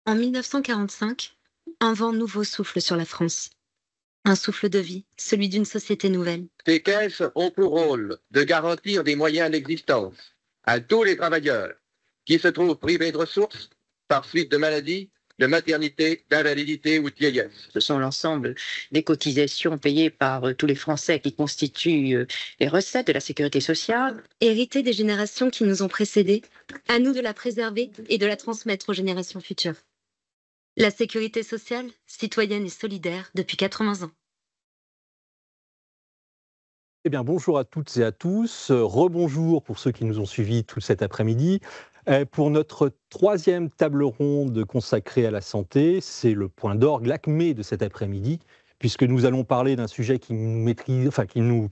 En 1945, un vent nouveau souffle sur la France. Un souffle de vie, celui d'une société nouvelle. Ces caisses ont pour rôle de garantir des moyens d'existence à tous les travailleurs qui se trouvent privés de ressources par suite de maladies, de maternité, d'invalidité ou de vieillesse. Ce sont l'ensemble des cotisations payées par tous les Français qui constituent les recettes de la sécurité sociale. Héritée des générations qui nous ont précédés, à nous de la préserver et de la transmettre aux générations futures. La sécurité sociale, citoyenne et solidaire depuis 80 ans. Eh bien, bonjour à toutes et à tous. Rebonjour pour ceux qui nous ont suivis tout cet après-midi. Pour notre troisième table ronde consacrée à la santé, c'est le point d'orgue, l'acmé de cet après-midi, puisque nous allons parler d'un sujet qui nous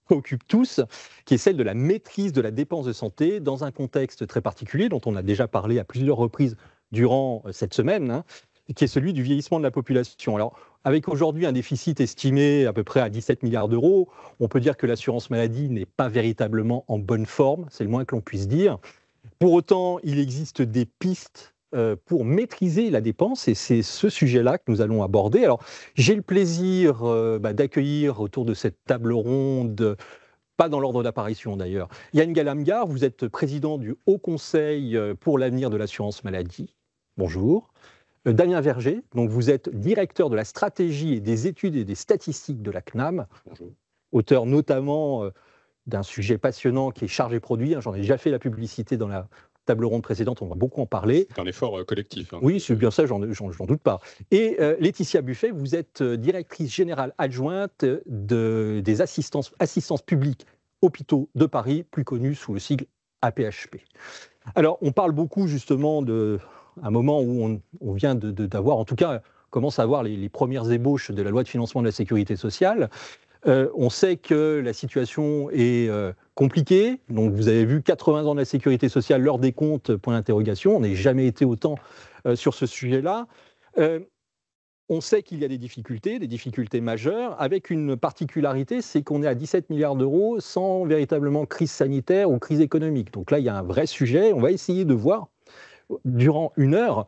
préoccupe tous, qui est celle de la maîtrise de la dépense de santé dans un contexte très particulier dont on a déjà parlé à plusieurs reprises durant cette semaine, qui est celui du vieillissement de la population. Alors, avec aujourd'hui un déficit estimé à peu près à 17 milliards d'euros, on peut dire que l'assurance maladie n'est pas véritablement en bonne forme, c'est le moins que l'on puisse dire. Pour autant, il existe des pistes pour maîtriser la dépense, et c'est ce sujet-là que nous allons aborder. Alors, j'ai le plaisir d'accueillir autour de cette table ronde, pas dans l'ordre d'apparition d'ailleurs, Yann Galamgar, vous êtes président du Haut Conseil pour l'avenir de l'assurance maladie. Bonjour. Damien Verger, donc vous êtes directeur de la stratégie et des études et des statistiques de la CNAM. Bonjour. Auteur notamment d'un sujet passionnant qui est chargé produit. J'en ai déjà fait la publicité dans la table ronde précédente, on va beaucoup en parler. C'est un effort collectif. Oui, c'est bien ça, j'en doute pas. Et Laetitia Buffet, vous êtes directrice générale adjointe des assistances publiques hôpitaux de Paris, plus connue sous le sigle APHP. Alors, on parle beaucoup justement de un moment où on vient d'avoir, en tout cas, commence à avoir les premières ébauches de la loi de financement de la sécurité sociale. On sait que la situation est compliquée. Donc, vous avez vu 80 ans de la sécurité sociale, l'heure des comptes, point d'interrogation. On n'a jamais été autant sur ce sujet-là. On sait qu'il y a des difficultés majeures, avec une particularité, c'est qu'on est à 17 milliards d'euros sans véritablement crise sanitaire ou crise économique. Donc là, il y a un vrai sujet. On va essayer de voir durant une heure,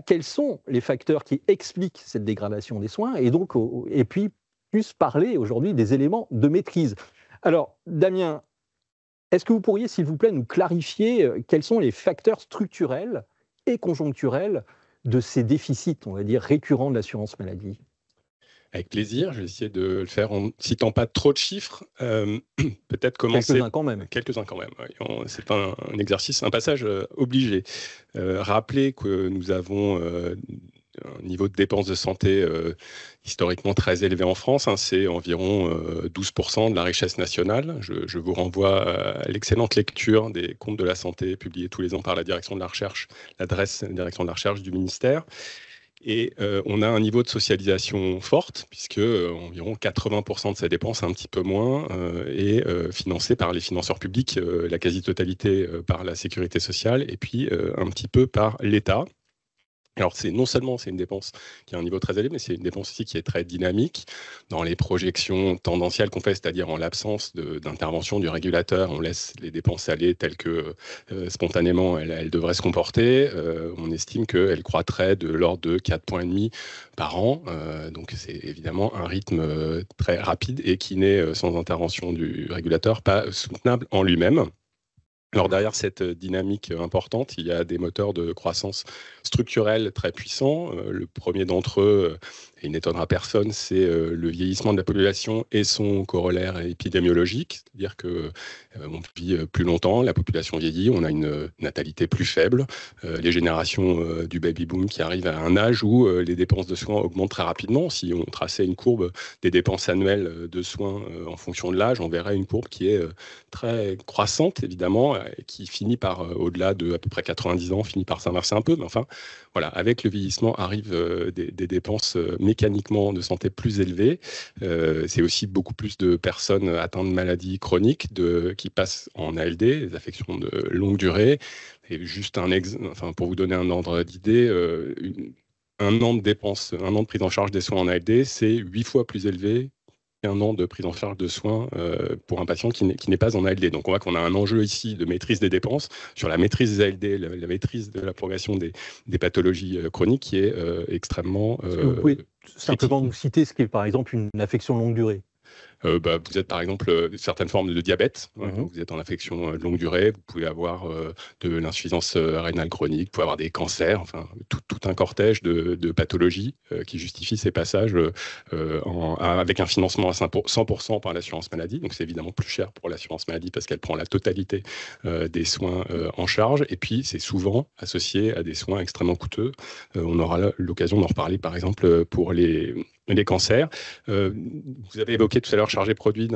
quels sont les facteurs qui expliquent cette dégradation des soins, et puis plus parler aujourd'hui des éléments de maîtrise. Alors, Damien, est-ce que vous pourriez, s'il vous plaît, nous clarifier quels sont les facteurs structurels et conjoncturels de ces déficits, on va dire, récurrents de l'assurance maladie ? Avec plaisir, je vais essayer de le faire en citant pas trop de chiffres. Peut-être commencer... Quelques-uns quand même. Oui. C'est un exercice, un passage obligé. Rappeler que nous avons un niveau de dépenses de santé historiquement très élevé en France. C'est environ 12% de la richesse nationale. Je vous renvoie à l'excellente lecture des comptes de la santé publiés tous les ans par la direction de la recherche, l'adresse direction de la recherche du ministère. Et on a un niveau de socialisation forte, puisque environ 80% de ces dépenses, un petit peu moins, est financée par les financeurs publics, la quasi-totalité par la sécurité sociale, et puis un petit peu par l'État. Alors, non seulement c'est une dépense qui a un niveau très élevé, mais c'est une dépense aussi qui est très dynamique. Dans les projections tendancielles qu'on fait, c'est-à-dire en l'absence d'intervention du régulateur, on laisse les dépenses aller telles que spontanément elles devraient se comporter. On estime qu'elles croîtraient de l'ordre de 4,5 points par an. Donc, c'est évidemment un rythme très rapide et qui n'est, sans intervention du régulateur, pas soutenable en lui-même. Alors derrière cette dynamique importante, il y a des moteurs de croissance structurelle très puissants. Le premier d'entre eux, et il n'étonnera personne, c'est le vieillissement de la population et son corollaire épidémiologique, c'est-à-dire que on vit plus longtemps, la population vieillit, on a une natalité plus faible, les générations du baby-boom qui arrivent à un âge où les dépenses de soins augmentent très rapidement. Si on traçait une courbe des dépenses annuelles de soins en fonction de l'âge, on verrait une courbe qui est très croissante, évidemment, qui finit par, au-delà de à peu près 90 ans, finit par s'inverser un peu. Mais enfin, voilà, avec le vieillissement arrivent des dépenses mécaniquement de santé plus élevées. C'est aussi beaucoup plus de personnes atteintes de maladies chroniques qui passent en ALD, des affections de longue durée. Et juste pour vous donner un ordre d'idée, un an de dépenses, un an de prise en charge des soins en ALD, c'est 8 fois plus élevé un an de prise en charge de soins pour un patient qui n'est pas en ALD. Donc on voit qu'on a un enjeu ici de maîtrise des dépenses sur la maîtrise des ALD, la maîtrise de la progression des pathologies chroniques qui est extrêmement vous pouvez simplement nous citer ce qui est par exemple une affection longue durée? Vous êtes par exemple certaines formes de diabète, vous êtes en affection de longue durée, vous pouvez avoir de l'insuffisance rénale chronique, vous pouvez avoir des cancers, enfin tout un cortège de pathologies qui justifient ces passages avec un financement à 100% par l'assurance maladie. Donc c'est évidemment plus cher pour l'assurance maladie parce qu'elle prend la totalité des soins en charge, et puis c'est souvent associé à des soins extrêmement coûteux. On aura l'occasion d'en reparler par exemple pour les cancers. Vous avez évoqué tout à l'heure chargé produit.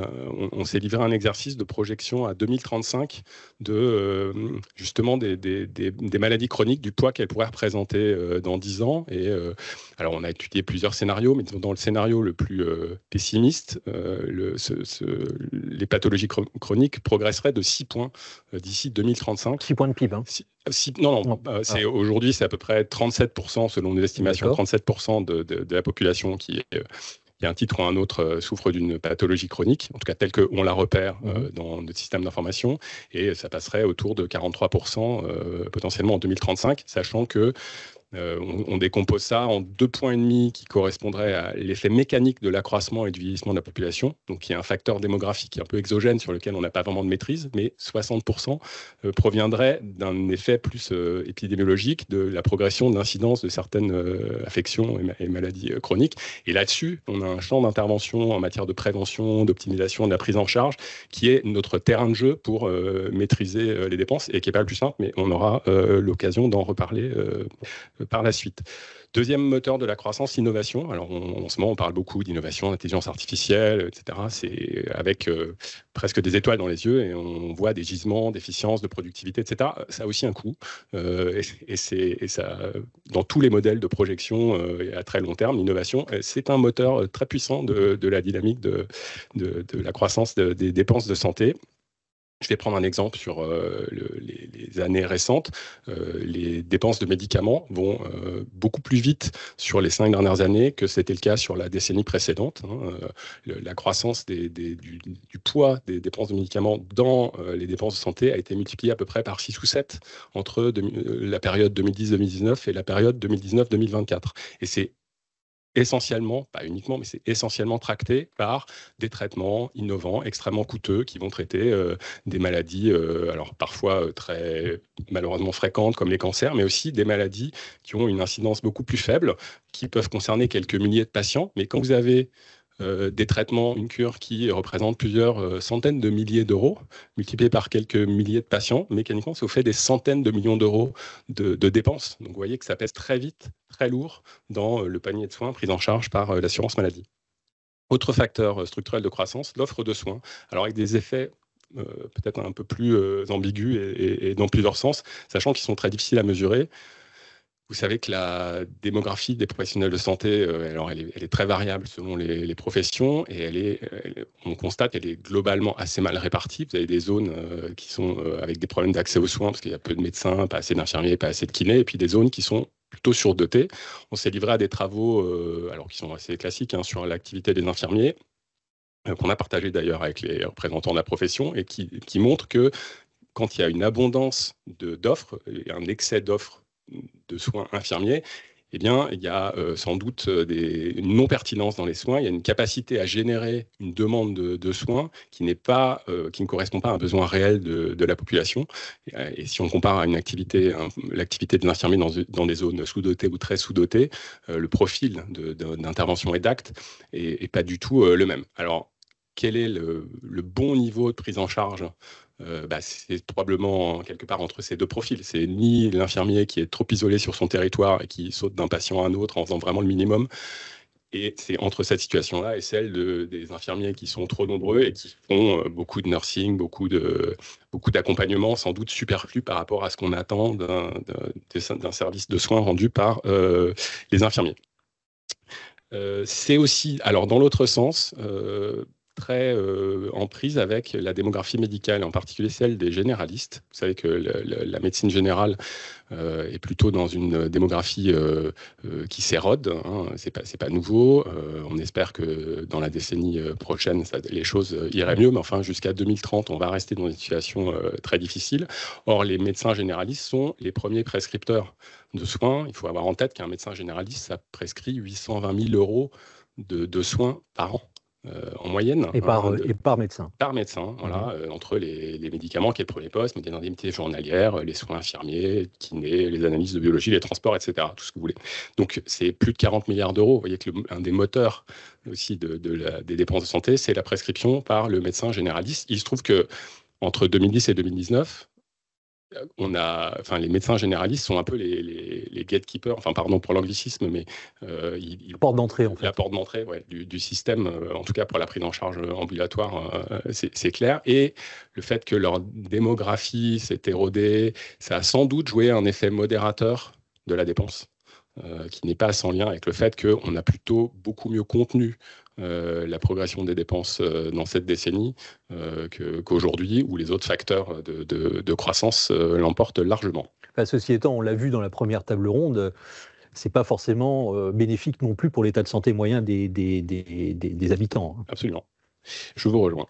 On s'est livré un exercice de projection à 2035 de justement des maladies chroniques, du poids qu'elles pourraient représenter dans 10 ans. Et alors on a étudié plusieurs scénarios, mais dans le scénario le plus pessimiste, les pathologies chroniques progresseraient de 6 points d'ici 2035. 6 points de PIB, hein. C'est aujourd'hui, c'est à peu près 37% selon nos estimations, 37% de la population qui a un titre ou un autre souffre d'une pathologie chronique, en tout cas telle qu'on la repère dans notre système d'information, et ça passerait autour de 43% potentiellement en 2035, sachant que on décompose ça en 2,5 points qui correspondraient à l'effet mécanique de l'accroissement et du vieillissement de la population. Donc il y a un facteur démographique un peu exogène sur lequel on n'a pas vraiment de maîtrise, mais 60% proviendrait d'un effet plus épidémiologique de la progression de l'incidence de certaines affections et maladies chroniques. Et là-dessus, on a un champ d'intervention en matière de prévention, d'optimisation de la prise en charge, qui est notre terrain de jeu pour maîtriser les dépenses, et qui n'est pas le plus simple, mais on aura l'occasion d'en reparler par la suite. Deuxième moteur de la croissance, l'innovation. Alors en ce moment, on parle beaucoup d'innovation, d'intelligence artificielle, etc. C'est avec presque des étoiles dans les yeux, et on voit des gisements d'efficience, de productivité, etc. Ça a aussi un coût. Et ça, dans tous les modèles de projection à très long terme, l'innovation, c'est un moteur très puissant de la dynamique de la croissance des dépenses de santé. Je vais prendre un exemple sur les années récentes. Les dépenses de médicaments vont beaucoup plus vite sur les 5 dernières années que c'était le cas sur la décennie précédente. La croissance du poids des dépenses de médicaments dans les dépenses de santé a été multipliée à peu près par 6 ou 7 entre la période 2010-2019 et la période 2019-2024. Et c'est essentiellement, pas uniquement, mais c'est essentiellement tracté par des traitements innovants, extrêmement coûteux, qui vont traiter des maladies, alors parfois très malheureusement fréquentes, comme les cancers, mais aussi des maladies qui ont une incidence beaucoup plus faible, qui peuvent concerner quelques milliers de patients. Mais quand vous avez des traitements, une cure qui représente plusieurs centaines de milliers d'euros, multipliés par quelques milliers de patients, mécaniquement, ça vous fait des centaines de millions d'euros de dépenses. Donc vous voyez que ça pèse très vite, très lourd dans le panier de soins pris en charge par l'assurance maladie. Autre facteur structurel de croissance, l'offre de soins. Alors avec des effets peut-être un peu plus ambigus et dans plusieurs sens, sachant qu'ils sont très difficiles à mesurer. Vous savez que la démographie des professionnels de santé, alors elle est très variable selon les professions, et on constate qu'elle est globalement assez mal répartie. Vous avez des zones qui sont avec des problèmes d'accès aux soins, parce qu'il y a peu de médecins, pas assez d'infirmiers, pas assez de kinés, et puis des zones qui sont plutôt surdotées. On s'est livré à des travaux alors qui sont assez classiques sur l'activité des infirmiers, qu'on a partagé d'ailleurs avec les représentants de la profession, et qui montrent que quand il y a une abondance d'offres, et un excès d'offres de soins infirmiers, eh bien, il y a sans doute une non-pertinence dans les soins. Il y a une capacité à générer une demande de soins qui ne correspond pas à un besoin réel de la population. Et si on compare à l'activité de l'infirmier dans des zones sous-dotées ou très sous-dotées, le profil d'intervention et d'acte est pas du tout le même. Alors, quel est le bon niveau de prise en charge? C'est probablement quelque part entre ces deux profils. C'est ni l'infirmier qui est trop isolé sur son territoire et qui saute d'un patient à un autre en faisant vraiment le minimum, et c'est entre cette situation-là et celle des infirmiers qui sont trop nombreux et qui font beaucoup de nursing, beaucoup d'accompagnement, sans doute superflu par rapport à ce qu'on attend d'un service de soins rendu par les infirmiers. C'est aussi, alors dans l'autre sens, très en prise avec la démographie médicale, en particulier celle des généralistes. Vous savez que la médecine générale est plutôt dans une démographie qui s'érode. Hein. C'est pas nouveau. On espère que dans la décennie prochaine, les choses iraient mieux, mais enfin, jusqu'à 2030, on va rester dans une situation très difficile. Or, les médecins généralistes sont les premiers prescripteurs de soins. Il faut avoir en tête qu'un médecin généraliste, ça prescrit 820 000 euros de soins par an. En moyenne. Et par médecin. Par médecin, voilà, entre les médicaments qui est le premier poste, mais des indemnités journalières, les soins infirmiers, kinés, les analyses de biologie, les transports, etc., tout ce que vous voulez. Donc, c'est plus de 40 milliards d'euros. Vous voyez que un des moteurs aussi des dépenses de santé, c'est la prescription par le médecin généraliste. Il se trouve que entre 2010 et 2019, les médecins généralistes sont un peu les gatekeepers, pardon pour l'anglicisme, mais la porte d'entrée, en fait. La porte d'entrée, ouais, du système, en tout cas pour la prise en charge ambulatoire, c'est clair. Et le fait que leur démographie s'est érodée, ça a sans doute joué un effet modérateur de la dépense, qui n'est pas sans lien avec le fait qu'on a plutôt beaucoup mieux contenu la progression des dépenses dans cette décennie qu'aujourd'hui, où les autres facteurs de croissance l'emportent largement. Ceci étant, on l'a vu dans la première table ronde, c'est pas forcément bénéfique non plus pour l'état de santé moyen des habitants. Absolument. Je vous rejoins.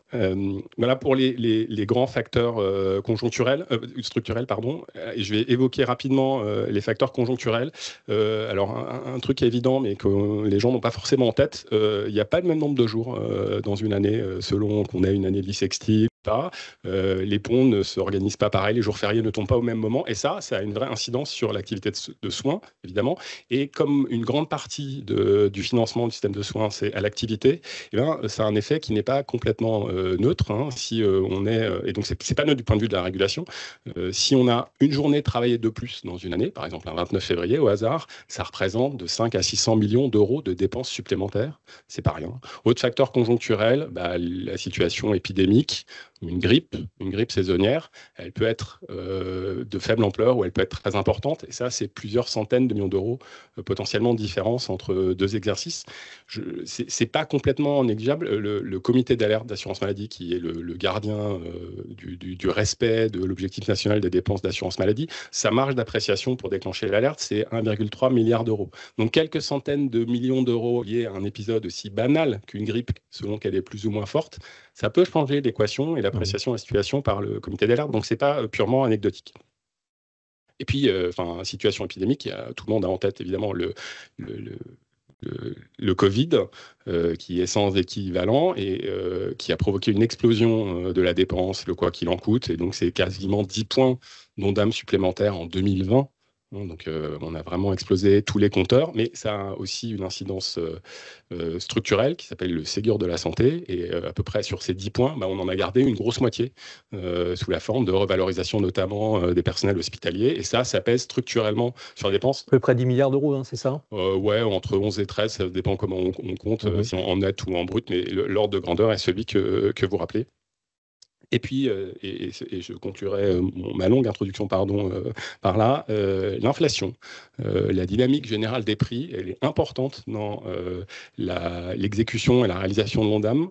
Voilà pour les grands facteurs structurels, pardon. Et je vais évoquer rapidement les facteurs conjoncturels. Alors, un truc évident, mais que les gens n'ont pas forcément en tête, il n'y a pas le même nombre de jours dans une année, selon qu'on a une année bissextile. Les ponts ne s'organisent pas pareil, les jours fériés ne tombent pas au même moment, et ça a une vraie incidence sur l'activité de soins, évidemment. Et comme une grande partie du financement du système de soins, c'est à l'activité, ça a un effet qui n'est pas complètement neutre. Hein, et donc, c'est pas neutre du point de vue de la régulation. Si on a une journée travaillée de plus dans une année, par exemple un 29 février au hasard, ça représente de 5 à 600 millions d'euros de dépenses supplémentaires. C'est pas rien. Autre facteur conjoncturel, la situation épidémique. Une grippe saisonnière, elle peut être de faible ampleur ou elle peut être très importante. Et ça, c'est plusieurs centaines de millions d'euros potentiellement de différence entre deux exercices. C'est pas complètement négligeable. Le comité d'alerte d'assurance maladie, qui est le gardien du respect de l'objectif national des dépenses d'assurance maladie, sa marge d'appréciation pour déclencher l'alerte, c'est 1,3 milliard d'euros. Donc quelques centaines de millions d'euros liés à un épisode aussi banal qu'une grippe, selon qu'elle est plus ou moins forte, ça peut changer l'équation et l'appréciation de la situation par le comité d'alerte. Donc, ce n'est pas purement anecdotique. Et puis, situation épidémique, tout le monde a en tête, évidemment, le Covid, qui est sans équivalent et qui a provoqué une explosion de la dépense, le quoi qu'il en coûte. Et donc, c'est quasiment 10 points d'ONDAM supplémentaires en 2020. Donc, on a vraiment explosé tous les compteurs, mais ça a aussi une incidence structurelle qui s'appelle le Ségur de la santé. Et à peu près sur ces 10 points, on en a gardé une grosse moitié sous la forme de revalorisation notamment des personnels hospitaliers. Et ça pèse structurellement sur les dépenses. À peu près 10 milliards d'euros, hein, c'est ça Ouais, entre 11 et 13, ça dépend comment on compte, si en net ou en brut, mais l'ordre de grandeur est celui que vous rappelez. Et puis, et je conclurai ma longue introduction par là, l'inflation. La dynamique générale des prix, elle est importante dans l'exécution et la réalisation de l'ONDAM,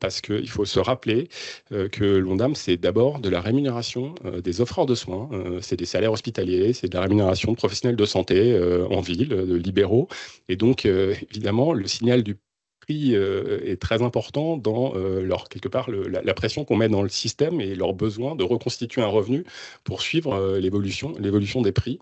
parce qu'il faut se rappeler que l'ONDAM, c'est d'abord de la rémunération des offreurs de soins, c'est des salaires hospitaliers, c'est de la rémunération de professionnels de santé en ville, de libéraux. Et donc, évidemment, le signal du prix est très important dans quelque part la pression qu'on met dans le système et leur besoin de reconstituer un revenu pour suivre l'évolution des prix.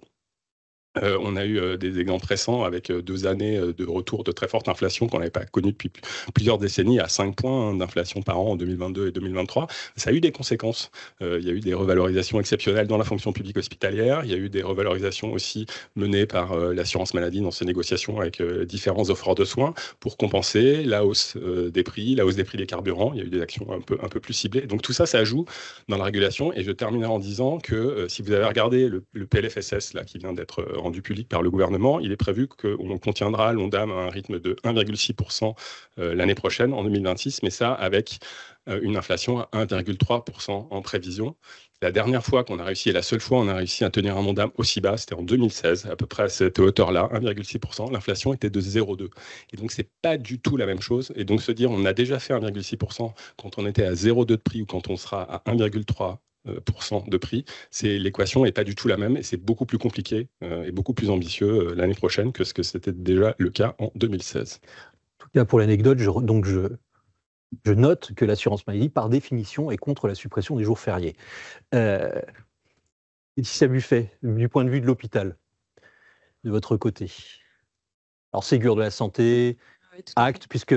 On a eu des exemples récents avec 2 années de retour de très forte inflation qu'on n'avait pas connue depuis plusieurs décennies, à 5 points d'inflation par an en 2022 et 2023. Ça a eu des conséquences. Il y a eu des revalorisations exceptionnelles dans la fonction publique hospitalière. Il y a eu des revalorisations aussi menées par l'assurance maladie dans ses négociations avec différents offreurs de soins pour compenser la hausse des prix, la hausse des prix des carburants. Il y a eu des actions un peu plus ciblées. Donc tout ça, ça joue dans la régulation. Et je terminerai en disant que si vous avez regardé le PLFSS là, qui vient d'être rendu public par le gouvernement, il est prévu qu'on contiendra l'ONDAM à un rythme de 1,6% l'année prochaine, en 2026, mais ça avec une inflation à 1,3% en prévision. La dernière fois qu'on a réussi, et la seule fois on a réussi à tenir un Ondam aussi bas, c'était en 2016, à peu près à cette hauteur-là, 1,6%. L'inflation était de 0,2. Et donc, c'est pas du tout la même chose. Et donc, se dire on a déjà fait 1,6% quand on était à 0,2 de prix ou quand on sera à 1,3% de prix, l'équation n'est pas du tout la même et c'est beaucoup plus compliqué et beaucoup plus ambitieux l'année prochaine que ce que c'était déjà le cas en 2016. En tout cas, pour l'anecdote, je note que l'assurance maladie, par définition, est contre la suppression des jours fériés. Laetitia Buffet, du point de vue de l'hôpital, de votre côté. Alors, Ségur de la santé, Oui, acte, puisque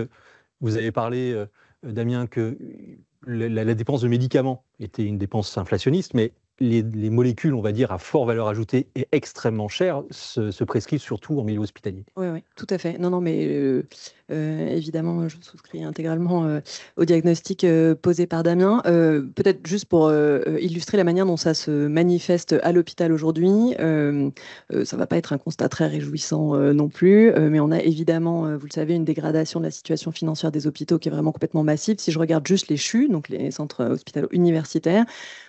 vous avez parlé, Damien, que la dépense de médicaments était une dépense inflationniste, mais les molécules, on va dire, à forte valeur ajoutée et extrêmement chères, se prescrivent surtout en milieu hospitalier. Oui, tout à fait. Non, mais évidemment, je souscris intégralement au diagnostic posé par Damien. Peut-être juste pour illustrer la manière dont ça se manifeste à l'hôpital aujourd'hui, ça ne va pas être un constat très réjouissant non plus, mais on a évidemment, vous le savez, une dégradation de la situation financière des hôpitaux qui est vraiment complètement massive. Si je regarde juste les CHU, donc les centres hospitalo universitaires,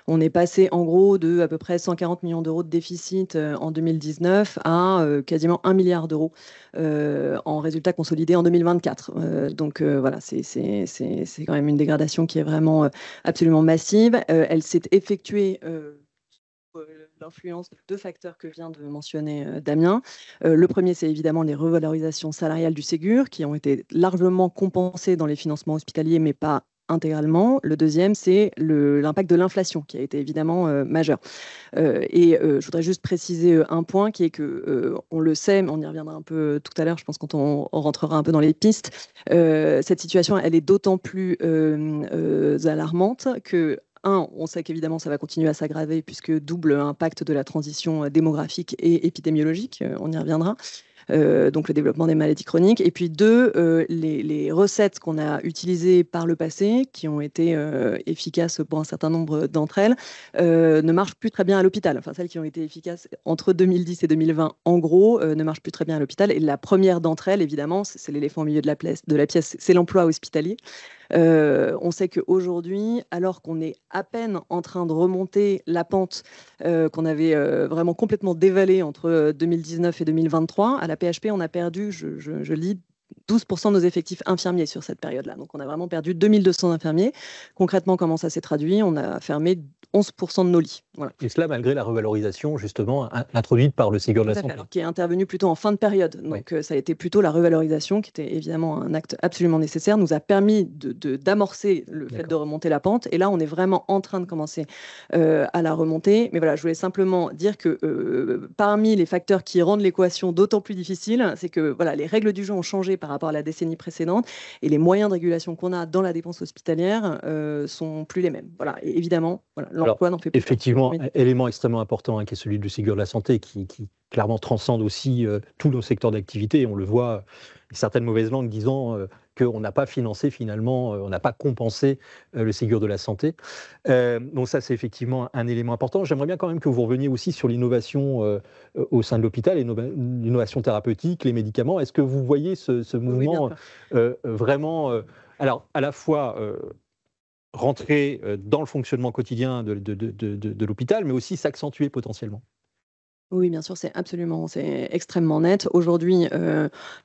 on est passé en gros de à peu près 140 millions d'euros de déficit en 2019 à quasiment 1 milliard d'euros en résultat consolidé en 2024. Donc voilà, c'est quand même une dégradation qui est vraiment absolument massive. Elle s'est effectuée l'influence de deux facteurs que vient de mentionner Damien. Le premier, c'est évidemment les revalorisations salariales du Ségur qui ont été largement compensées dans les financements hospitaliers, mais pas intégralement. Le deuxième, c'est l'impact de l'inflation qui a été évidemment majeur. Je voudrais juste préciser un point qui est que, on le sait, mais on y reviendra un peu tout à l'heure, je pense, quand on rentrera un peu dans les pistes, cette situation, elle est d'autant plus alarmante que, on sait qu'évidemment, ça va continuer à s'aggraver puisque double impact de la transition démographique et épidémiologique, on y reviendra. Donc le développement des maladies chroniques. Et puis deux, les recettes qu'on a utilisées par le passé, qui ont été efficaces pour un certain nombre d'entre elles, ne marchent plus très bien à l'hôpital. Enfin, celles qui ont été efficaces entre 2010 et 2020, en gros, ne marchent plus très bien à l'hôpital. Et la première d'entre elles, évidemment, c'est l'éléphant au milieu de la pièce, c'est l'emploi hospitalier. On sait qu'aujourd'hui, alors qu'on est à peine en train de remonter la pente qu'on avait vraiment complètement dévalée entre 2019 et 2023, à la PHP, on a perdu, je lis, 12% de nos effectifs infirmiers sur cette période-là. Donc, on a vraiment perdu 2200 infirmiers. Concrètement, comment ça s'est traduit? On a fermé 11% de nos lits. Voilà. Et cela malgré la revalorisation, justement, introduite par le Ségur de la santé. Alors, qui est intervenu plutôt en fin de période. Donc, ça a été plutôt la revalorisation, qui était évidemment un acte absolument nécessaire, nous a permis d'amorcer le fait de remonter la pente. Et là, on est vraiment en train de commencer à la remonter. Mais voilà, je voulais simplement dire que parmi les facteurs qui rendent l'équation d'autant plus difficile, c'est que voilà, les règles du jeu ont changé par rapport à la décennie précédente et les moyens de régulation qu'on a dans la dépense hospitalière sont plus les mêmes. Voilà. Et évidemment, voilà, l'emploi n'en fait plus. Effectivement, élément extrêmement important qui est celui du Ségur de la santé qui clairement transcende aussi tous nos secteurs d'activité. On le voit, certaines mauvaises langues disant qu'on n'a pas financé finalement, on n'a pas compensé le Ségur de la santé. Donc ça, c'est effectivement un élément important. J'aimerais bien quand même que vous reveniez aussi sur l'innovation au sein de l'hôpital, l'innovation thérapeutique, les médicaments. Est-ce que vous voyez ce mouvement vraiment, alors à la fois rentrer dans le fonctionnement quotidien de l'hôpital, mais aussi s'accentuer potentiellement? Oui, bien sûr, c'est extrêmement net. Aujourd'hui,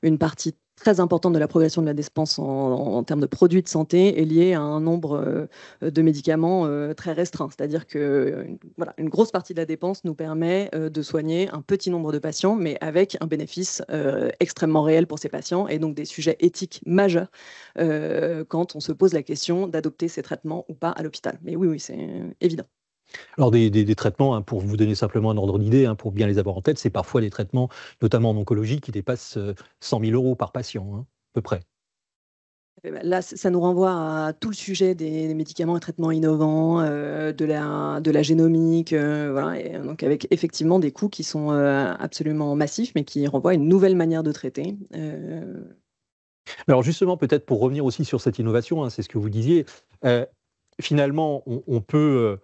une partie très importante de la progression de la dépense en termes de produits de santé est liée à un nombre de médicaments très restreint. C'est-à-dire que voilà, une grosse partie de la dépense nous permet de soigner un petit nombre de patients, mais avec un bénéfice extrêmement réel pour ces patients, et donc des sujets éthiques majeurs quand on se pose la question d'adopter ces traitements ou pas à l'hôpital. Mais oui, c'est évident. Alors des traitements, pour vous donner simplement un ordre d'idée, pour bien les avoir en tête, c'est parfois des traitements, notamment en oncologie, qui dépassent 100 000 € par patient, à peu près. Là, ça nous renvoie à tout le sujet des médicaments et traitements innovants, de la génomique, voilà, et donc avec effectivement des coûts qui sont absolument massifs, mais qui renvoient à une nouvelle manière de traiter. Alors justement, peut-être pour revenir aussi sur cette innovation, c'est ce que vous disiez, finalement, on peut...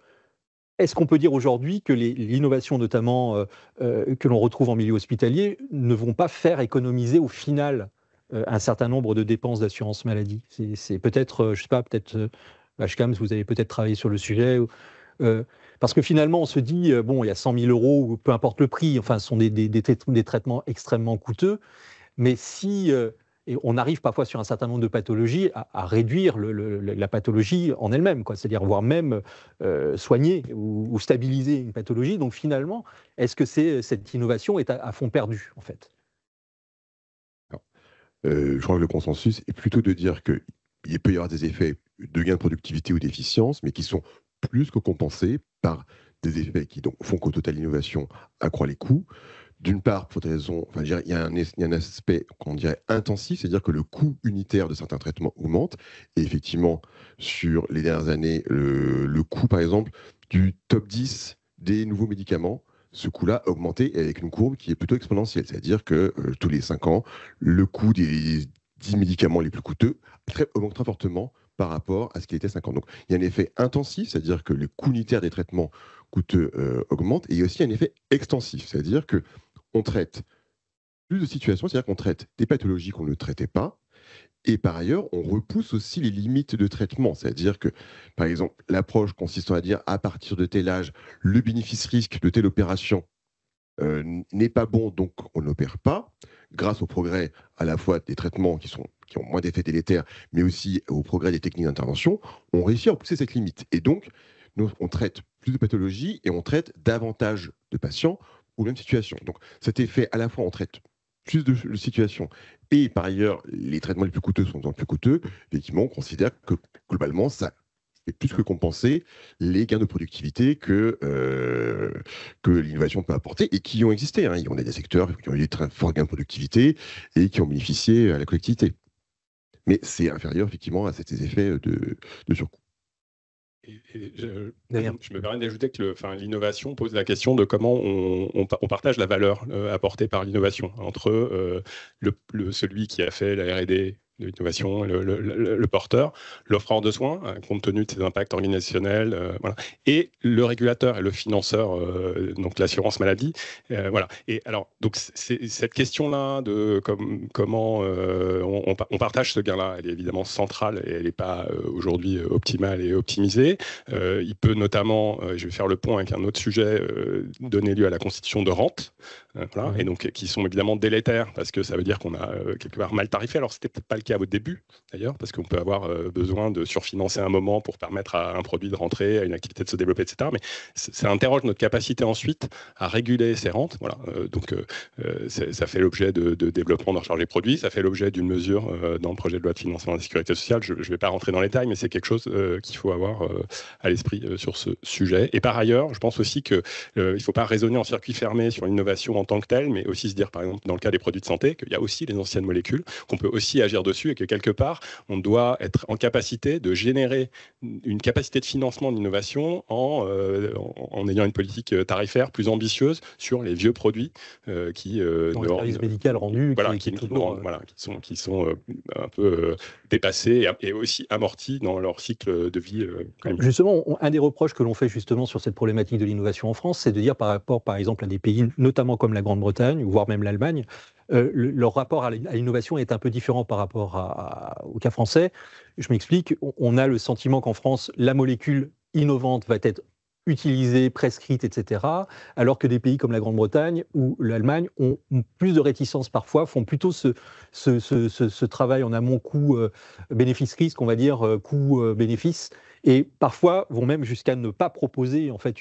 Est-ce qu'on peut dire aujourd'hui que l'innovation, notamment que l'on retrouve en milieu hospitalier, ne vont pas faire économiser au final un certain nombre de dépenses d'assurance maladie? C'est peut-être, je ne sais pas, peut-être, Ashkams, vous avez peut-être travaillé sur le sujet, Parce que finalement, on se dit, bon, il y a 100 000 euros, ou peu importe le prix, enfin, ce sont des traitements extrêmement coûteux, mais si et on arrive parfois sur un certain nombre de pathologies à réduire la pathologie en elle-même, quoi. C'est-à-dire voire même soigner ou stabiliser une pathologie. Donc finalement, est-ce que cette innovation est à fond perdu, en fait? Je crois que le consensus est plutôt de dire qu'il peut y avoir des effets de gain de productivité ou d'efficience, mais qui sont plus que compensés par des effets qui donc, font qu'au total, l'innovation accroît les coûts. D'une part, pour des raisons, enfin, il y a un aspect qu'on dirait intensif, c'est-à-dire que le coût unitaire de certains traitements augmente. Et effectivement, sur les dernières années, le coût, par exemple, du top 10 des nouveaux médicaments, ce coût-là a augmenté avec une courbe qui est plutôt exponentielle. C'est-à-dire que tous les 5 ans, le coût des 10 médicaments les plus coûteux augmente très fortement par rapport à ce qu'il était 5 ans. Donc, il y a un effet intensif, c'est-à-dire que le coût unitaire des traitements coûteux augmente, et il y a aussi un effet extensif, c'est-à-dire que on traite plus de situations, c'est-à-dire qu'on traite des pathologies qu'on ne traitait pas, et par ailleurs, on repousse aussi les limites de traitement, c'est-à-dire que, par exemple, l'approche consistant à dire à partir de tel âge, le bénéfice-risque de telle opération n'est pas bon, donc on n'opère pas, grâce au progrès à la fois des traitements qui ont moins d'effets délétères, mais aussi au progrès des techniques d'intervention, on réussit à repousser cette limite. Et donc, nous, on traite plus de pathologies et on traite davantage de patients pour la même situation. Donc cet effet, à la fois, on traite plus de situations et par ailleurs, les traitements les plus coûteux sont plus coûteux. Effectivement, on considère que globalement, ça fait plus que compenser les gains de productivité que l'innovation peut apporter et qui ont existé. Hein. On a des secteurs qui ont eu des très forts gains de productivité et qui ont bénéficié à la collectivité. Mais c'est inférieur effectivement à ces effets de surcoût. Je me permets d'ajouter que l'innovation pose la question de comment on partage la valeur apportée par l'innovation entre celui qui a fait la R&D de l'innovation, le porteur, l'offreur de soins, compte tenu de ses impacts organisationnels, voilà, et le régulateur et le financeur, donc l'assurance maladie. Voilà. Et alors, donc, cette question-là de comment on partage ce gain-là, elle est évidemment centrale et elle n'est pas aujourd'hui optimale et optimisée. Il peut notamment, je vais faire le point avec un autre sujet, donner lieu à la constitution de rentes, voilà, et donc qui sont évidemment délétères parce que ça veut dire qu'on a quelque part mal tarifé. Alors c'était peut-être pas le cas au début d'ailleurs, parce qu'on peut avoir besoin de surfinancer un moment pour permettre à un produit de rentrer, à une activité de se développer, etc. Mais ça interroge notre capacité ensuite à réguler ces rentes. Voilà, donc ça fait l'objet de développement de recharge des produits, ça fait l'objet d'une mesure dans le projet de loi de financement de la sécurité sociale. Je ne vais pas rentrer dans les détails, mais c'est quelque chose qu'il faut avoir à l'esprit sur ce sujet. Et par ailleurs, je pense aussi qu'il ne faut pas raisonner en circuit fermé sur l'innovation en tant que telle, mais aussi se dire, par exemple, dans le cas des produits de santé, qu'il y a aussi les anciennes molécules, qu'on peut aussi agir dessus et que quelque part, on doit être en capacité de générer une capacité de financement d'innovation en ayant une politique tarifaire plus ambitieuse sur les vieux produits qui dans le service médical rendu, voilà, qui sont un peu dépassés et aussi amortis dans leur cycle de vie. Justement, un des reproches que l'on fait justement sur cette problématique de l'innovation en France, c'est de dire par rapport, par exemple, à des pays, notamment comme la Grande-Bretagne, voire même l'Allemagne, leur rapport à l'innovation est un peu différent par rapport au cas français. Je m'explique, on a le sentiment qu'en France, la molécule innovante va être utilisée, prescrite, etc., alors que des pays comme la Grande-Bretagne ou l'Allemagne ont plus de réticence parfois, font plutôt ce travail en amont coût-bénéfice-risque, on va dire, coût-bénéfice, et parfois vont même jusqu'à ne pas proposer en fait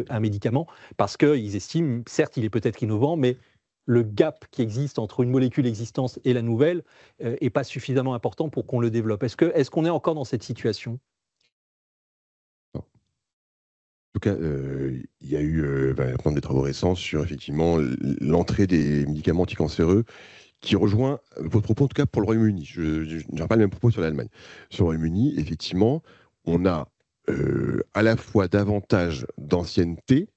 un médicament parce qu'ils estiment, certes, il est peut-être innovant, mais le gap qui existe entre une molécule existante et la nouvelle n'est pas suffisamment important pour qu'on le développe. Est-ce qu'on est encore dans cette situation ? En tout cas, il y a eu des travaux récents sur effectivement l'entrée des médicaments anticancéreux qui rejoint votre propos, en tout cas pour le Royaume-Uni. Je n'ai pas le même propos sur l'Allemagne. Sur le Royaume-Uni, effectivement, on a à la fois davantage d'ancienneté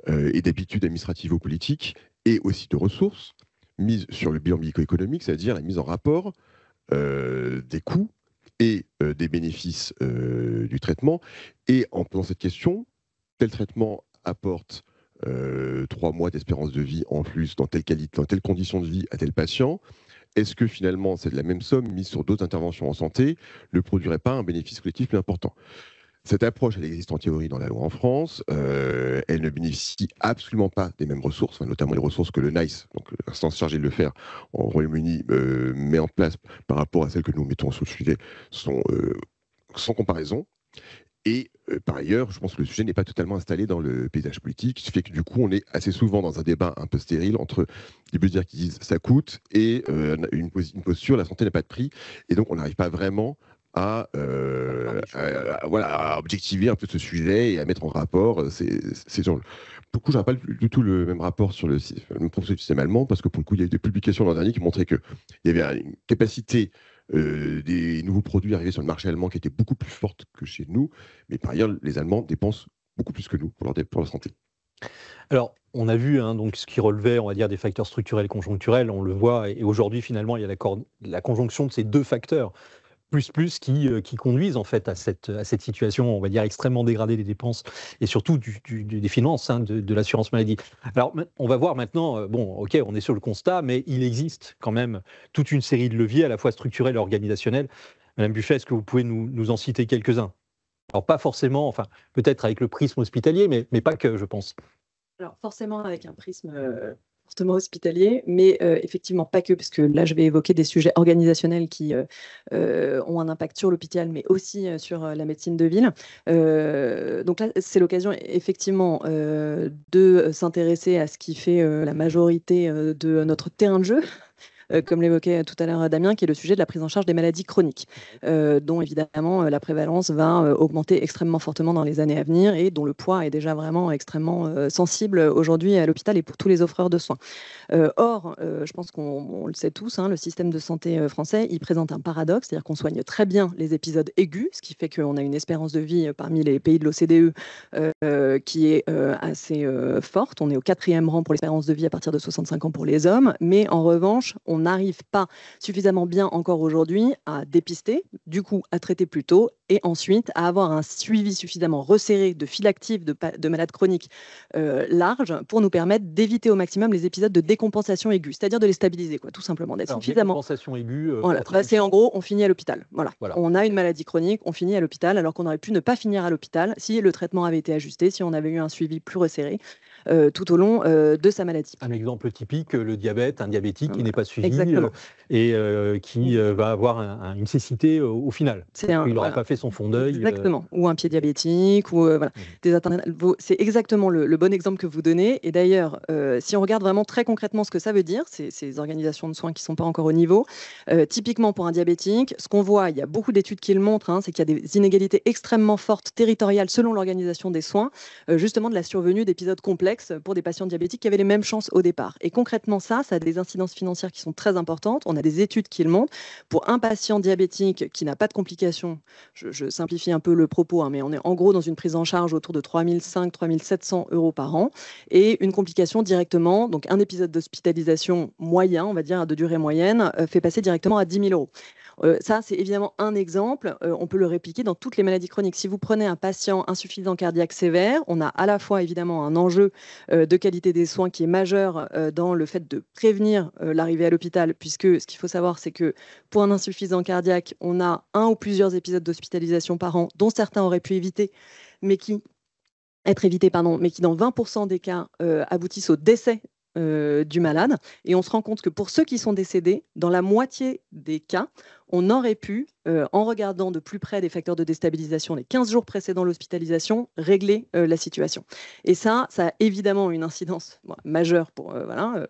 et d'habitudes administratives ou politiques, et aussi de ressources mises sur le bilan médico-économique, c'est-à-dire la mise en rapport des coûts et des bénéfices du traitement. Et en posant cette question, tel traitement apporte 3 mois d'espérance de vie en plus dans telle qualité, dans telle condition de vie à tel patient. Est-ce que finalement, c'est de la même somme mise sur d'autres interventions en santé ne produirait pas un bénéfice collectif plus important ? Cette approche, elle existe en théorie dans la loi en France. Elle ne bénéficie absolument pas des mêmes ressources, notamment les ressources que le NICE, donc l'instance chargée de le faire au Royaume-Uni, met en place par rapport à celles que nous mettons sous le sujet, sont sans comparaison. Et par ailleurs, je pense que le sujet n'est pas totalement installé dans le paysage politique, ce qui fait que du coup, on est assez souvent dans un débat un peu stérile entre des budgets qui disent ça coûte et une posture, la santé n'a pas de prix, et donc on n'arrive pas vraiment à objectiver un peu ce sujet et à mettre en rapport ces gens. Pour le coup, je n'aurais pas du tout le même rapport sur le système allemand, parce que pour le coup, il y a eu des publications l'an dernier qui montraient qu'il y avait une capacité des nouveaux produits arrivés sur le marché allemand qui était beaucoup plus forte que chez nous, mais par ailleurs, les Allemands dépensent beaucoup plus que nous pour leur santé. Alors, on a vu donc, ce qui relevait, on va dire, des facteurs structurels et conjoncturels, on le voit, et aujourd'hui, finalement, il y a la conjonction de ces deux facteurs, qui conduisent en fait à cette situation, on va dire, extrêmement dégradée des dépenses et surtout des finances de l'assurance maladie. Alors, on va voir maintenant, ok, on est sur le constat, mais il existe quand même toute une série de leviers, à la fois structurels et organisationnels. Madame Buffet, est-ce que vous pouvez nous en citer quelques-uns? Alors, pas forcément, enfin, peut-être avec le prisme hospitalier, mais pas que, je pense. Alors, forcément, avec un prisme fortement hospitalier, mais effectivement pas que, parce que là, je vais évoquer des sujets organisationnels qui ont un impact sur l'hôpital, mais aussi sur la médecine de ville. Donc là, c'est l'occasion, effectivement, de s'intéresser à ce qui fait la majorité de notre terrain de jeu. Comme l'évoquait tout à l'heure Damien, qui est le sujet de la prise en charge des maladies chroniques, dont évidemment la prévalence va augmenter extrêmement fortement dans les années à venir et dont le poids est déjà vraiment extrêmement sensible aujourd'hui à l'hôpital et pour tous les offreurs de soins. Or, je pense qu'on le sait tous, le système de santé français, il présente un paradoxe, c'est-à-dire qu'on soigne très bien les épisodes aigus, ce qui fait qu'on a une espérance de vie parmi les pays de l'OCDE qui est assez forte. On est au 4e rang pour l'espérance de vie à partir de 65 ans pour les hommes, mais en revanche, on n'arrive pas suffisamment bien encore aujourd'hui à dépister, du coup à traiter plus tôt et ensuite à avoir un suivi suffisamment resserré de fil actif de malades chroniques large pour nous permettre d'éviter au maximum les épisodes de décompensation aiguë, c'est-à-dire de les stabiliser, tout simplement, d'être suffisamment. Décompensation aiguë. Voilà, c'est en gros, on finit à l'hôpital. Voilà. On a une maladie chronique, on finit à l'hôpital, alors qu'on aurait pu ne pas finir à l'hôpital si le traitement avait été ajusté, si on avait eu un suivi plus resserré tout au long de sa maladie. Un exemple typique, le diabète, un diabétique qui n'est pas suivi et qui va avoir une cécité au final. Il n'aura pas fait son fond d'œil. Exactement. Ou un pied diabétique, ou des atteintes. C'est exactement le bon exemple que vous donnez. Et d'ailleurs, si on regarde vraiment très concrètement ce que ça veut dire, ces organisations de soins qui ne sont pas encore au niveau, typiquement pour un diabétique, ce qu'on voit, il y a beaucoup d'études qui le montrent, c'est qu'il y a des inégalités extrêmement fortes territoriales selon l'organisation des soins, justement de la survenue d'épisodes complexes pour des patients diabétiques qui avaient les mêmes chances au départ. Et concrètement, ça a des incidences financières qui sont très importantes. On a des études qui le montrent. Pour un patient diabétique qui n'a pas de complications, je simplifie un peu le propos, mais on est en gros dans une prise en charge autour de 3 500–3 700 € par an. Et une complication directement, donc un épisode d'hospitalisation moyen, on va dire de durée moyenne, fait passer directement à 10 000 €. Ça, c'est évidemment un exemple. On peut le répliquer dans toutes les maladies chroniques. Si vous prenez un patient insuffisant cardiaque sévère, on a à la fois évidemment un enjeu de qualité des soins qui est majeur dans le fait de prévenir l'arrivée à l'hôpital, puisque ce qu'il faut savoir, c'est que pour un insuffisant cardiaque, on a un ou plusieurs épisodes d'hospitalisation par an, dont certains auraient pu être évités, mais qui dans 20% des cas aboutissent au décès du malade. Et on se rend compte que pour ceux qui sont décédés, dans la moitié des cas, on aurait pu, en regardant de plus près des facteurs de déstabilisation les 15 jours précédant l'hospitalisation, régler la situation. Et ça a évidemment une incidence majeure pour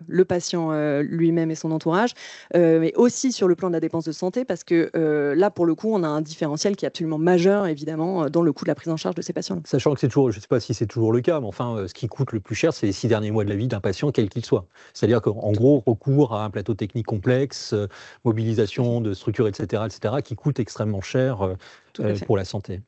le patient lui-même et son entourage, mais aussi sur le plan de la dépense de santé, parce que là, pour le coup, on a un différentiel qui est absolument majeur, évidemment, dans le coût de la prise en charge de ces patients. Sachant que c'est toujours, je ne sais pas si c'est toujours le cas, mais enfin, ce qui coûte le plus cher, c'est les 6 derniers mois de la vie d'un patient, quel qu'il soit. C'est-à-dire qu'en gros, recours à un plateau technique complexe, mobilisation de structures, etc., qui coûte extrêmement cher pour la santé.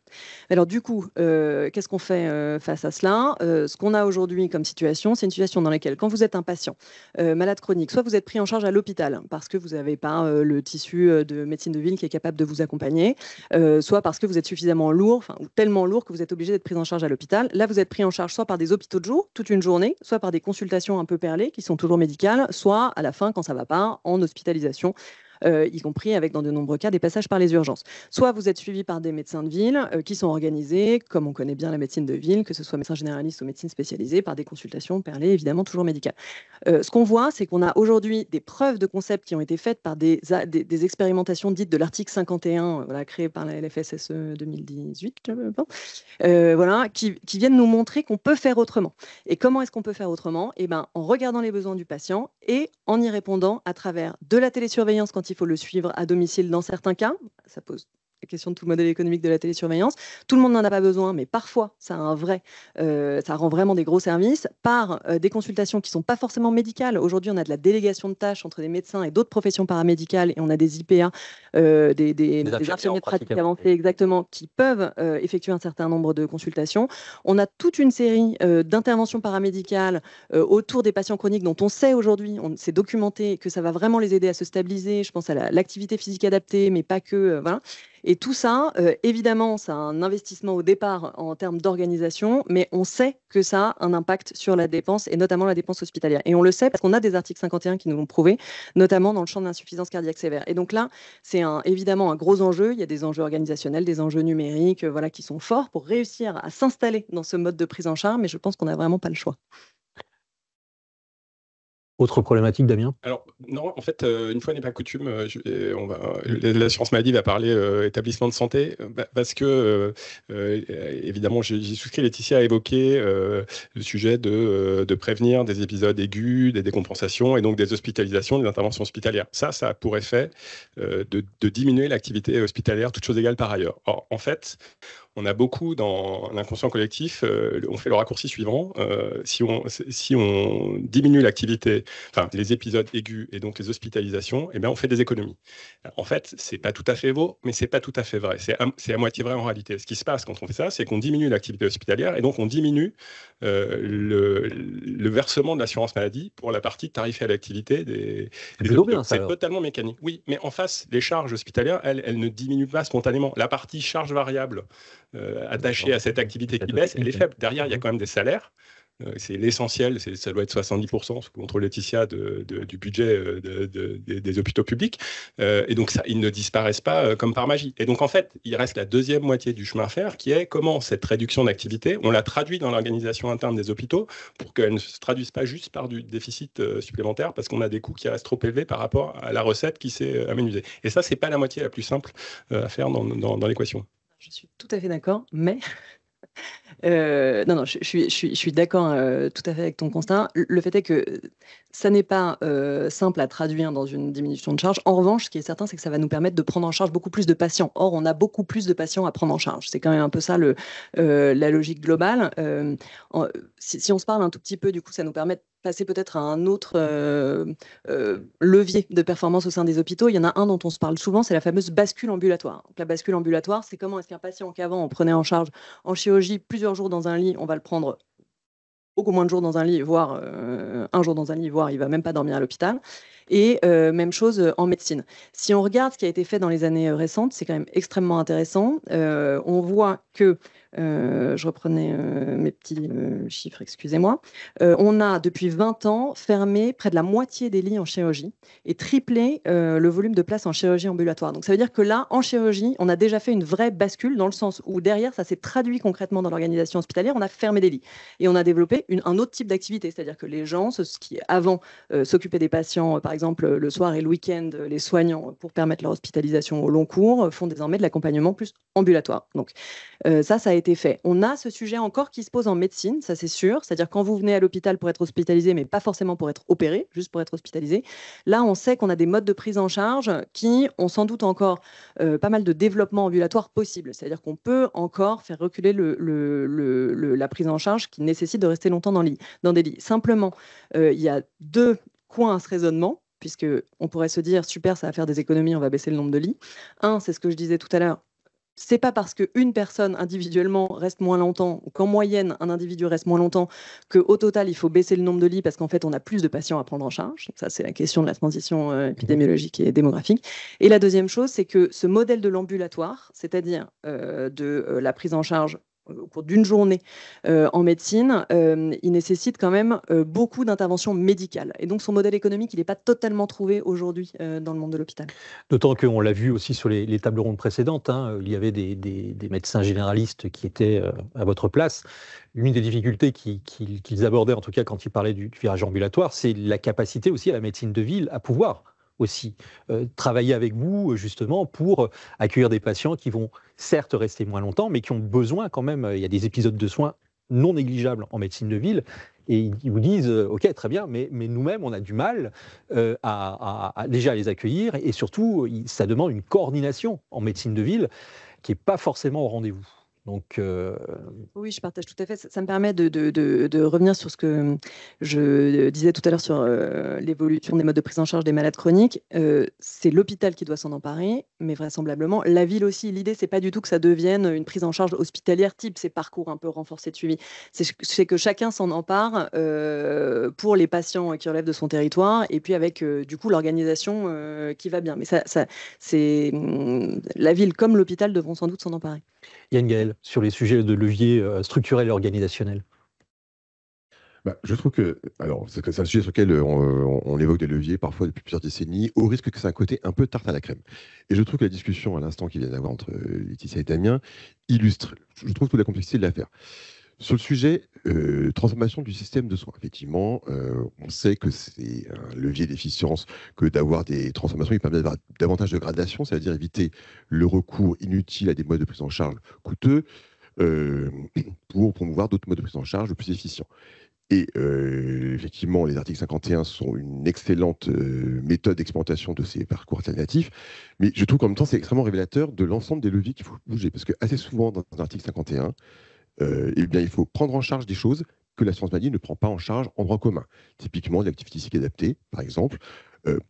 Alors du coup, qu'est-ce qu'on fait face à cela? Ce qu'on a aujourd'hui comme situation, c'est une situation dans laquelle, quand vous êtes un patient malade chronique, soit vous êtes pris en charge à l'hôpital parce que vous n'avez pas le tissu de médecine de ville qui est capable de vous accompagner, soit parce que vous êtes suffisamment lourd, ou tellement lourd que vous êtes obligé d'être pris en charge à l'hôpital. Là, vous êtes pris en charge soit par des hôpitaux de jour, toute une journée, soit par des consultations un peu perlées qui sont toujours médicales, soit à la fin, quand ça ne va pas, en hospitalisation. y compris avec, dans de nombreux cas, des passages par les urgences. Soit vous êtes suivi par des médecins de ville qui sont organisés, comme on connaît bien la médecine de ville, que ce soit médecin généraliste ou médecine spécialisée, par des consultations perlées, évidemment, toujours médicales. Ce qu'on voit, c'est qu'on a aujourd'hui des preuves de concept qui ont été faites par des expérimentations dites de l'article 51, voilà, créé par la LFSSE 2018, je pense, voilà, qui viennent nous montrer qu'on peut faire autrement. Et comment est-ce qu'on peut faire autrement? Eh ben, en regardant les besoins du patient et en y répondant à travers de la télésurveillance quand il faut le suivre à domicile dans certains cas. Ça pose la question de tout le modèle économique de la télésurveillance. Tout le monde n'en a pas besoin, mais parfois, ça rend vraiment des gros services par des consultations qui ne sont pas forcément médicales. Aujourd'hui, on a de la délégation de tâches entre des médecins et d'autres professions paramédicales, et on a des IPA, des infirmiers de pratique avancée, exactement, qui peuvent effectuer un certain nombre de consultations. On a toute une série d'interventions paramédicales autour des patients chroniques dont on sait aujourd'hui, on s'est documenté que ça va vraiment les aider à se stabiliser. Je pense à l'activité physique adaptée, mais pas que. Voilà. Et tout ça, évidemment, ça a un investissement au départ en termes d'organisation, mais on sait que ça a un impact sur la dépense, et notamment la dépense hospitalière. Et on le sait parce qu'on a des articles 51 qui nous l'ont prouvé, notamment dans le champ de l'insuffisance cardiaque sévère. Et donc là, c'est évidemment un gros enjeu. Il y a des enjeux organisationnels, des enjeux numériques, voilà, qui sont forts pour réussir à s'installer dans ce mode de prise en charge, mais je pense qu'on n'a vraiment pas le choix. Autre problématique, Damien? Alors, non, en fait, une fois n'est pas coutume, l'assurance maladie va parler établissement de santé, parce que, évidemment, j'ai souscrit, Laetitia a évoqué le sujet de prévenir des épisodes aigus, des décompensations, et donc des hospitalisations, des interventions hospitalières. Ça a pour effet de diminuer l'activité hospitalière, toutes choses égales par ailleurs. Or, en fait, on a beaucoup dans l'inconscient collectif, on fait le raccourci suivant. Si on diminue l'activité, enfin les épisodes aigus et donc les hospitalisations, eh bien on fait des économies. En fait, c'est pas tout à fait faux, mais c'est pas tout à fait vrai. C'est à moitié vrai en réalité. Ce qui se passe quand on fait ça, c'est qu'on diminue l'activité hospitalière et donc on diminue le versement de l'assurance maladie pour la partie tarifée à l'activité des hôpitaux. C'est totalement mécanique. Oui, mais en face, les charges hospitalières, elles ne diminuent pas spontanément. La partie charge variable attachée à cette activité qui baisse, elle est faible. Derrière, il y a quand même des salaires. C'est l'essentiel, ça doit être 70% sous contrôle Laetitia du budget des hôpitaux publics. Et donc, ça, ils ne disparaissent pas comme par magie. Et donc, en fait, il reste la deuxième moitié du chemin à faire, qui est comment cette réduction d'activité, on la traduit dans l'organisation interne des hôpitaux pour qu'elle ne se traduise pas juste par du déficit supplémentaire, parce qu'on a des coûts qui restent trop élevés par rapport à la recette qui s'est amenuisée. Et ça, c'est pas la moitié la plus simple à faire dans l'équation. Je suis tout à fait d'accord, mais... non, je suis d'accord tout à fait avec ton constat. Le fait est que ça n'est pas simple à traduire dans une diminution de charge. En revanche, ce qui est certain, c'est que ça va nous permettre de prendre en charge beaucoup plus de patients. Or, on a beaucoup plus de patients à prendre en charge. C'est quand même un peu ça la logique globale. Si on se parle un tout petit peu, du coup, ça nous permet de passer peut-être à un autre levier de performance au sein des hôpitaux. Il y en a un dont on se parle souvent, c'est la fameuse bascule ambulatoire. Donc, la bascule ambulatoire, c'est comment est-ce qu'un patient qu'avant on prenait en charge en chirurgie plusieurs jours dans un lit, on va le prendre beaucoup moins de jours dans un lit, voire un jour dans un lit, voire il ne va même pas dormir à l'hôpital. Et même chose en médecine. Si on regarde ce qui a été fait dans les années récentes, c'est quand même extrêmement intéressant. On voit que je reprenais mes petits chiffres, excusez-moi. On a depuis 20 ans fermé près de la moitié des lits en chirurgie et triplé le volume de places en chirurgie ambulatoire. Donc ça veut dire que là, en chirurgie, on a déjà fait une vraie bascule dans le sens où derrière, ça s'est traduit concrètement dans l'organisation hospitalière. On a fermé des lits et on a développé un autre type d'activité, c'est-à-dire que les gens, ce qui avant s'occupaient des patients, par exemple le soir et le week-end, les soignants, pour permettre leur hospitalisation au long cours, font désormais de l'accompagnement plus ambulatoire. Donc ça a été fait. On a ce sujet encore qui se pose en médecine, ça c'est sûr, c'est-à-dire quand vous venez à l'hôpital pour être hospitalisé, mais pas forcément pour être opéré, juste pour être hospitalisé, là on sait qu'on a des modes de prise en charge qui ont sans doute encore pas mal de développement ambulatoire possible, c'est-à-dire qu'on peut encore faire reculer la prise en charge qui nécessite de rester longtemps dans des lits. Simplement, il y a deux coins à ce raisonnement, puisqu'on pourrait se dire, super, ça va faire des économies, on va baisser le nombre de lits. Un, c'est ce que je disais tout à l'heure, c'est pas parce qu'une personne individuellement reste moins longtemps, ou qu'en moyenne, un individu reste moins longtemps, qu'au total, il faut baisser le nombre de lits parce qu'en fait, on a plus de patients à prendre en charge. Donc ça, c'est la question de la transition épidémiologique et démographique. Et la deuxième chose, c'est que ce modèle de l'ambulatoire, c'est-à-dire de la prise en charge au cours d'une journée en médecine, il nécessite quand même beaucoup d'interventions médicales. Et donc son modèle économique, il n'est pas totalement trouvé aujourd'hui dans le monde de l'hôpital. D'autant qu'on l'a vu aussi sur les tables rondes précédentes, hein, il y avait des médecins généralistes qui étaient à votre place. L'une des difficultés qu'ils abordaient, en tout cas quand ils parlaient du virage ambulatoire, c'est la capacité aussi à la médecine de ville à pouvoir aussi travailler avec vous justement pour accueillir des patients qui vont certes rester moins longtemps, mais qui ont besoin quand même, il y a des épisodes de soins non négligeables en médecine de ville, et ils vous disent ok, très bien, mais nous-mêmes on a du mal déjà à les accueillir, et surtout ça demande une coordination en médecine de ville qui n'est pas forcément au rendez-vous. Donc, Oui, je partage tout à fait. Ça me permet de revenir sur ce que je disais tout à l'heure sur l'évolution des modes de prise en charge des malades chroniques. C'est l'hôpital qui doit s'en emparer, mais vraisemblablement la ville aussi. L'idée, c'est pas du tout que ça devienne une prise en charge hospitalière type ces parcours un peu renforcés de suivi. C'est que chacun s'en empare pour les patients qui relèvent de son territoire, et puis avec du coup l'organisation qui va bien. Mais c'est la ville comme l'hôpital devront sans doute s'en emparer. Yann Gaël, sur les sujets de levier structurel et organisationnel. Je trouve que, alors, c'est un sujet sur lequel on évoque des leviers parfois depuis plusieurs décennies, au risque que c'est un côté un peu tarte à la crème. Et je trouve que la discussion à l'instant qu'il vient d'avoir entre Laetitia et Damien illustre, je trouve, toute la complexité de l'affaire. Sur le sujet transformation du système de soins, effectivement, on sait que c'est un levier d'efficience que d'avoir des transformations qui permettent d'avoir davantage de gradation, c'est-à-dire éviter le recours inutile à des modes de prise en charge coûteux pour promouvoir d'autres modes de prise en charge plus efficients. Et effectivement, les articles 51 sont une excellente méthode d'exploitation de ces parcours alternatifs, mais je trouve qu'en même temps, c'est extrêmement révélateur de l'ensemble des leviers qu'il faut bouger, parce que assez souvent, dans l'article 51, eh bien, il faut prendre en charge des choses que l'assurance maladie ne prend pas en charge en droit commun. Typiquement, de l'activité physique adaptée, par exemple.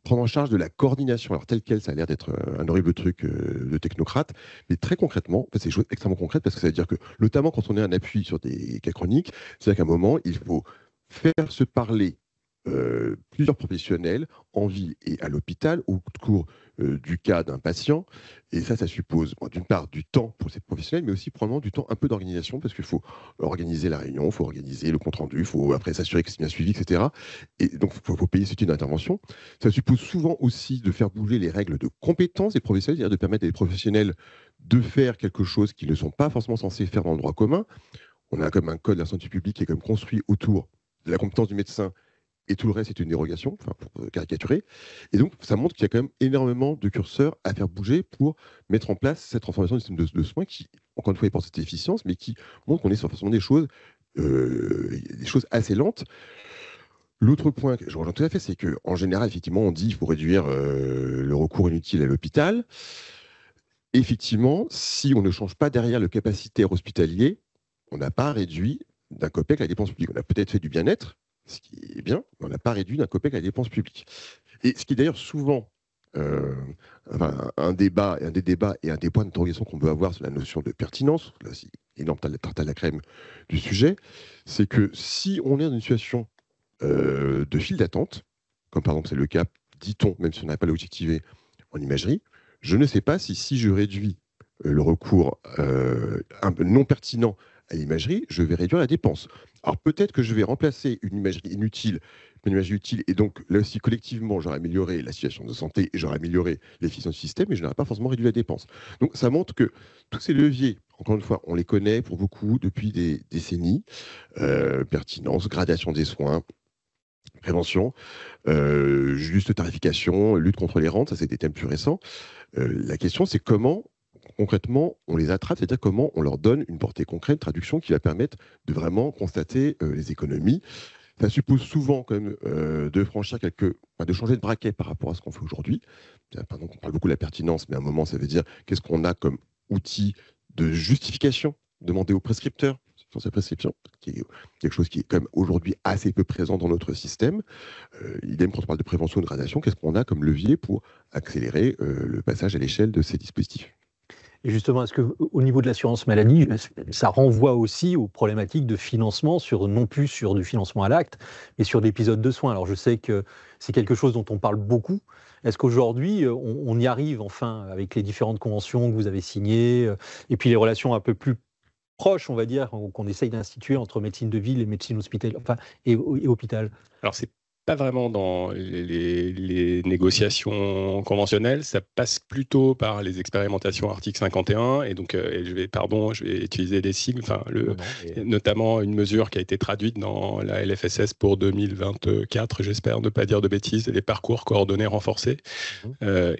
Prendre en charge de la coordination, alors telle quelle, ça a l'air d'être un horrible truc de technocrate, mais très concrètement, en fait, c'est des choses extrêmement concrètes, parce que ça veut dire que, notamment quand on est un appui sur des cas chroniques, c'est-à-dire qu'à un moment, il faut faire se parler plusieurs professionnels en ville et à l'hôpital au cours du cas d'un patient. Et ça suppose, d'une part, du temps pour ces professionnels, mais aussi probablement du temps un peu d'organisation, parce qu'il faut organiser la réunion, il faut organiser le compte-rendu, il faut après s'assurer que c'est bien suivi, etc. Et donc, il faut payer ce type d'intervention. Ça suppose souvent aussi de faire bouger les règles de compétence des professionnels, c'est-à-dire de permettre à des professionnels de faire quelque chose qu'ils ne sont pas forcément censés faire dans le droit commun. On a comme un code de la santé publique qui est comme construit autour de la compétence du médecin, et tout le reste est une dérogation, enfin, pour caricaturer. Et donc, ça montre qu'il y a quand même énormément de curseurs à faire bouger pour mettre en place cette transformation du système de soins qui, encore une fois, est pour cette efficience, mais qui montre qu'on est sur forcément des choses assez lentes. L'autre point que je rejoins tout à fait, c'est qu'en général, effectivement, on dit qu'il faut réduire le recours inutile à l'hôpital. Effectivement, si on ne change pas derrière le capacitaire hospitalier, on n'a pas réduit d'un copec la dépense publique. On a peut-être fait du bien-être, ce qui est bien, mais on n'a pas réduit d'un copec la dépense publique. Et ce qui est d'ailleurs souvent un des débats et un des points d'interrogation qu'on peut avoir sur la notion de pertinence, là c'est énorme tarte à la crème du sujet, c'est que si on est dans une situation de file d'attente, comme par exemple c'est le cas, dit-on, même si on n'a pas l'objectivé en imagerie, je ne sais pas si je réduis le recours non pertinent à l'imagerie, je vais réduire la dépense. Alors peut-être que je vais remplacer une imagerie inutile par une imagerie utile, et donc là aussi collectivement j'aurai amélioré la situation de santé et j'aurai amélioré l'efficience du système, mais je n'aurai pas forcément réduit la dépense. Donc ça montre que tous ces leviers, encore une fois, on les connaît pour beaucoup depuis des décennies, pertinence, gradation des soins, prévention, juste tarification, lutte contre les rentes, ça c'est des thèmes plus récents. La question c'est comment concrètement on les attrape, c'est-à-dire comment on leur donne une portée concrète, traduction qui va permettre de vraiment constater les économies. Ça suppose souvent quand même de franchir de changer de braquet par rapport à ce qu'on fait aujourd'hui. Pardon, on parle beaucoup de la pertinence, mais à un moment ça veut dire qu'est-ce qu'on a comme outil de justification, demander aux prescripteurs sur ces prescriptions, qui est quelque chose qui est quand même aujourd'hui assez peu présent dans notre système. Idem quand on parle de prévention et de gradation, qu'est-ce qu'on a comme levier pour accélérer le passage à l'échelle de ces dispositifs? Et justement, est-ce qu'au niveau de l'assurance maladie, ça renvoie aussi aux problématiques de financement, non plus sur du financement à l'acte, mais sur l'épisode de soins? Alors je sais que c'est quelque chose dont on parle beaucoup. Est-ce qu'aujourd'hui, on y arrive enfin avec les différentes conventions que vous avez signées, et puis les relations un peu plus proche, on va dire, qu'on essaye d'instituer entre médecine de ville et médecine hospitalière, enfin, et hôpital? Alors, c'est pas vraiment dans les négociations conventionnelles, ça passe plutôt par les expérimentations article 51, et donc je vais utiliser des sigles, notamment une mesure qui a été traduite dans la LFSS pour 2024, j'espère ne pas dire de bêtises, les parcours coordonnés renforcés,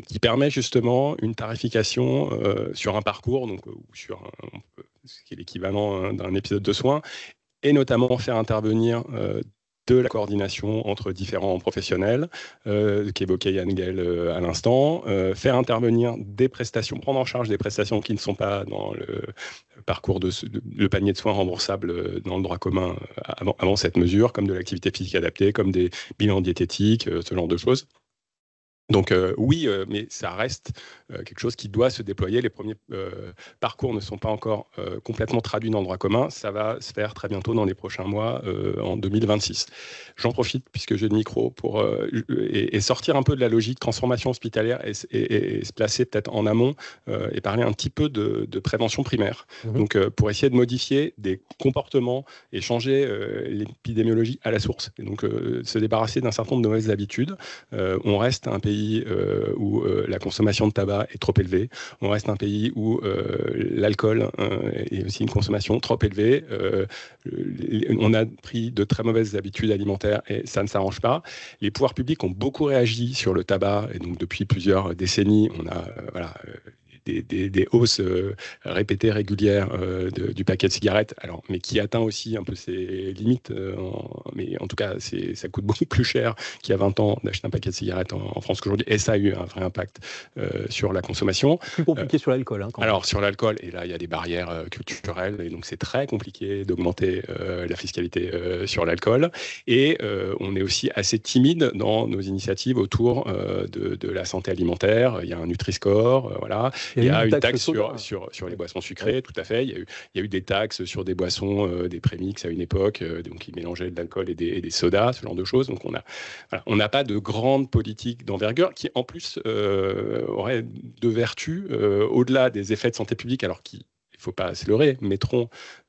qui permet justement une tarification sur un parcours, donc sur ce qui est l'équivalent d'un épisode de soins, et notamment faire intervenir de la coordination entre différents professionnels, qu'évoquait Yann Guel à l'instant, faire intervenir des prestations, prendre en charge des prestations qui ne sont pas dans le parcours le panier de soins remboursable dans le droit commun avant cette mesure, comme de l'activité physique adaptée, comme des bilans diététiques, ce genre de choses. Donc oui, mais ça reste quelque chose qui doit se déployer. Les premiers parcours ne sont pas encore complètement traduits dans le droit commun. Ça va se faire très bientôt dans les prochains mois, en 2026. J'en profite, puisque j'ai le micro, pour et sortir un peu de la logique transformation hospitalière et se placer peut-être en amont et parler un petit peu de prévention primaire. Donc pour essayer de modifier des comportements et changer l'épidémiologie à la source. Et donc se débarrasser d'un certain nombre de mauvaises habitudes. On reste un pays où la consommation de tabac est trop élevée. On reste un pays où l'alcool est aussi une consommation trop élevée. On a pris de très mauvaises habitudes alimentaires et ça ne s'arrange pas. Les pouvoirs publics ont beaucoup réagi sur le tabac et donc depuis plusieurs décennies, on a des hausses répétées, régulières du paquet de cigarettes, mais qui atteint aussi un peu ses limites. Mais en tout cas, ça coûte beaucoup plus cher qu'il y a 20 ans d'acheter un paquet de cigarettes en France qu'aujourd'hui. Et ça a eu un vrai impact sur la consommation. Plus compliqué sur l'alcool. Alors, sur l'alcool, et là, il y a des barrières culturelles. Et donc, c'est très compliqué d'augmenter la fiscalité sur l'alcool. Et on est aussi assez timide dans nos initiatives autour de la santé alimentaire. Il y a un Nutri-Score, voilà. Il y a une taxe sur les boissons sucrées, tout à fait. Il y a eu des taxes sur des boissons, des prémix à une époque, donc ils mélangeaient de l'alcool et des sodas, ce genre de choses. Donc on n'a pas de grande politique d'envergure qui, en plus, aurait de vertus, au-delà des effets de santé publique, alors qu'il ne faut pas se leurrer, mettront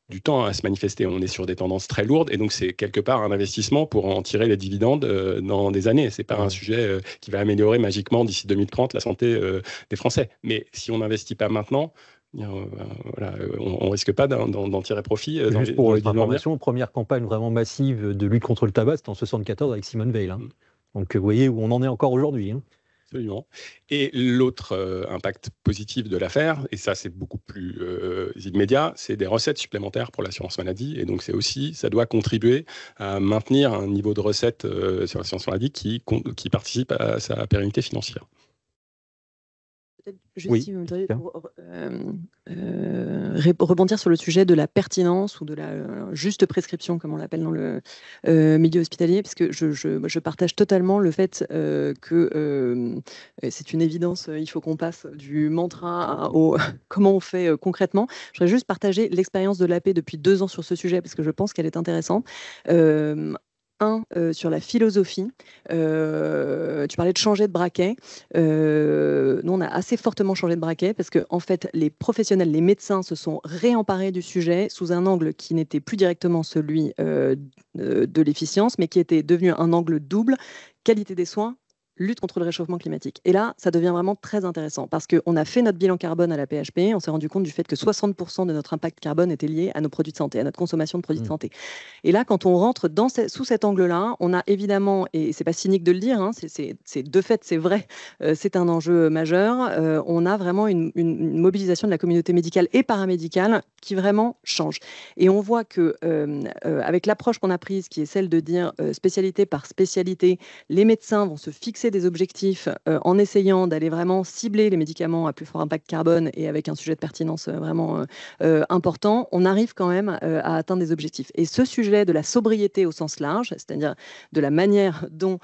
du temps à se manifester. On est sur des tendances très lourdes et donc c'est quelque part un investissement pour en tirer les dividendes dans des années. C'est pas un sujet qui va améliorer magiquement d'ici 2030 la santé des Français. Mais si on n'investit pas maintenant, on risque pas d'en tirer profit. Juste pour l'information, première campagne vraiment massive de lutte contre le tabac, c'était en 1974 avec Simone Veil. Donc vous voyez où on en est encore aujourd'hui. Absolument. Et l'autre impact positif de l'affaire, et ça c'est beaucoup plus immédiat, c'est des recettes supplémentaires pour l'assurance maladie. Et donc ça doit contribuer à maintenir un niveau de recettes sur l'assurance maladie qui participe à sa pérennité financière. Juste si vous me donnez pour rebondir sur le sujet de la pertinence ou de la juste prescription, comme on l'appelle dans le milieu hospitalier, puisque je partage totalement le fait que c'est une évidence, il faut qu'on passe du mantra au comment on fait concrètement. Je voudrais juste partager l'expérience de l'AP depuis 2 ans sur ce sujet, parce que je pense qu'elle est intéressante. Sur la philosophie, tu parlais de changer de braquet. Nous, on a assez fortement changé de braquet parce que, en fait, les professionnels, les médecins se sont réemparés du sujet sous un angle qui n'était plus directement celui de l'efficience, mais qui était devenu un angle double, qualité des soins, lutte contre le réchauffement climatique. Et là, ça devient vraiment très intéressant parce qu'on a fait notre bilan carbone à la PHP, on s'est rendu compte du fait que 60% de notre impact carbone était lié à nos produits de santé, à notre consommation de produits de santé. Et là, quand on rentre sous cet angle-là, on a évidemment, et c'est pas cynique de le dire, c'est de fait, c'est vrai, c'est un enjeu majeur, on a vraiment une mobilisation de la communauté médicale et paramédicale qui vraiment change. Et on voit que avec l'approche qu'on a prise, qui est celle de dire spécialité par spécialité, les médecins vont se fixer des objectifs en essayant d'aller vraiment cibler les médicaments à plus fort impact carbone et avec un sujet de pertinence vraiment important, on arrive quand même à atteindre des objectifs. Et ce sujet de la sobriété au sens large, c'est-à-dire de la manière dont,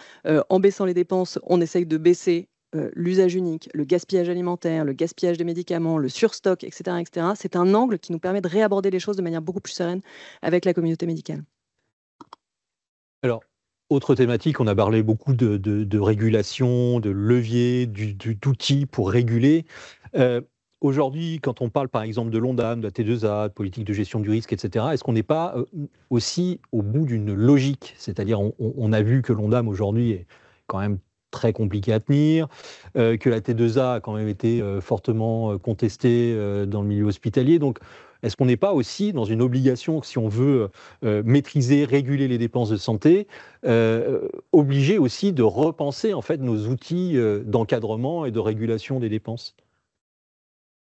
en baissant les dépenses, on essaye de baisser l'usage unique, le gaspillage alimentaire, le gaspillage des médicaments, le surstock, etc., etc., c'est un angle qui nous permet de réaborder les choses de manière beaucoup plus sereine avec la communauté médicale. Alors, autre thématique, on a parlé beaucoup de régulation, de leviers, d'outils pour réguler. aujourd'hui, quand on parle par exemple de l'ONDAM, de la T2A, de politique de gestion du risque, etc., est-ce qu'on n'est pas aussi au bout d'une logique? C'est-à-dire, on a vu que l'ONDAM aujourd'hui est quand même très compliqué à tenir, que la T2A a quand même été fortement contestée dans le milieu hospitalier. Donc, est-ce qu'on n'est pas aussi dans une obligation, si on veut maîtriser, réguler les dépenses de santé, obligé aussi de repenser en fait nos outils d'encadrement et de régulation des dépenses?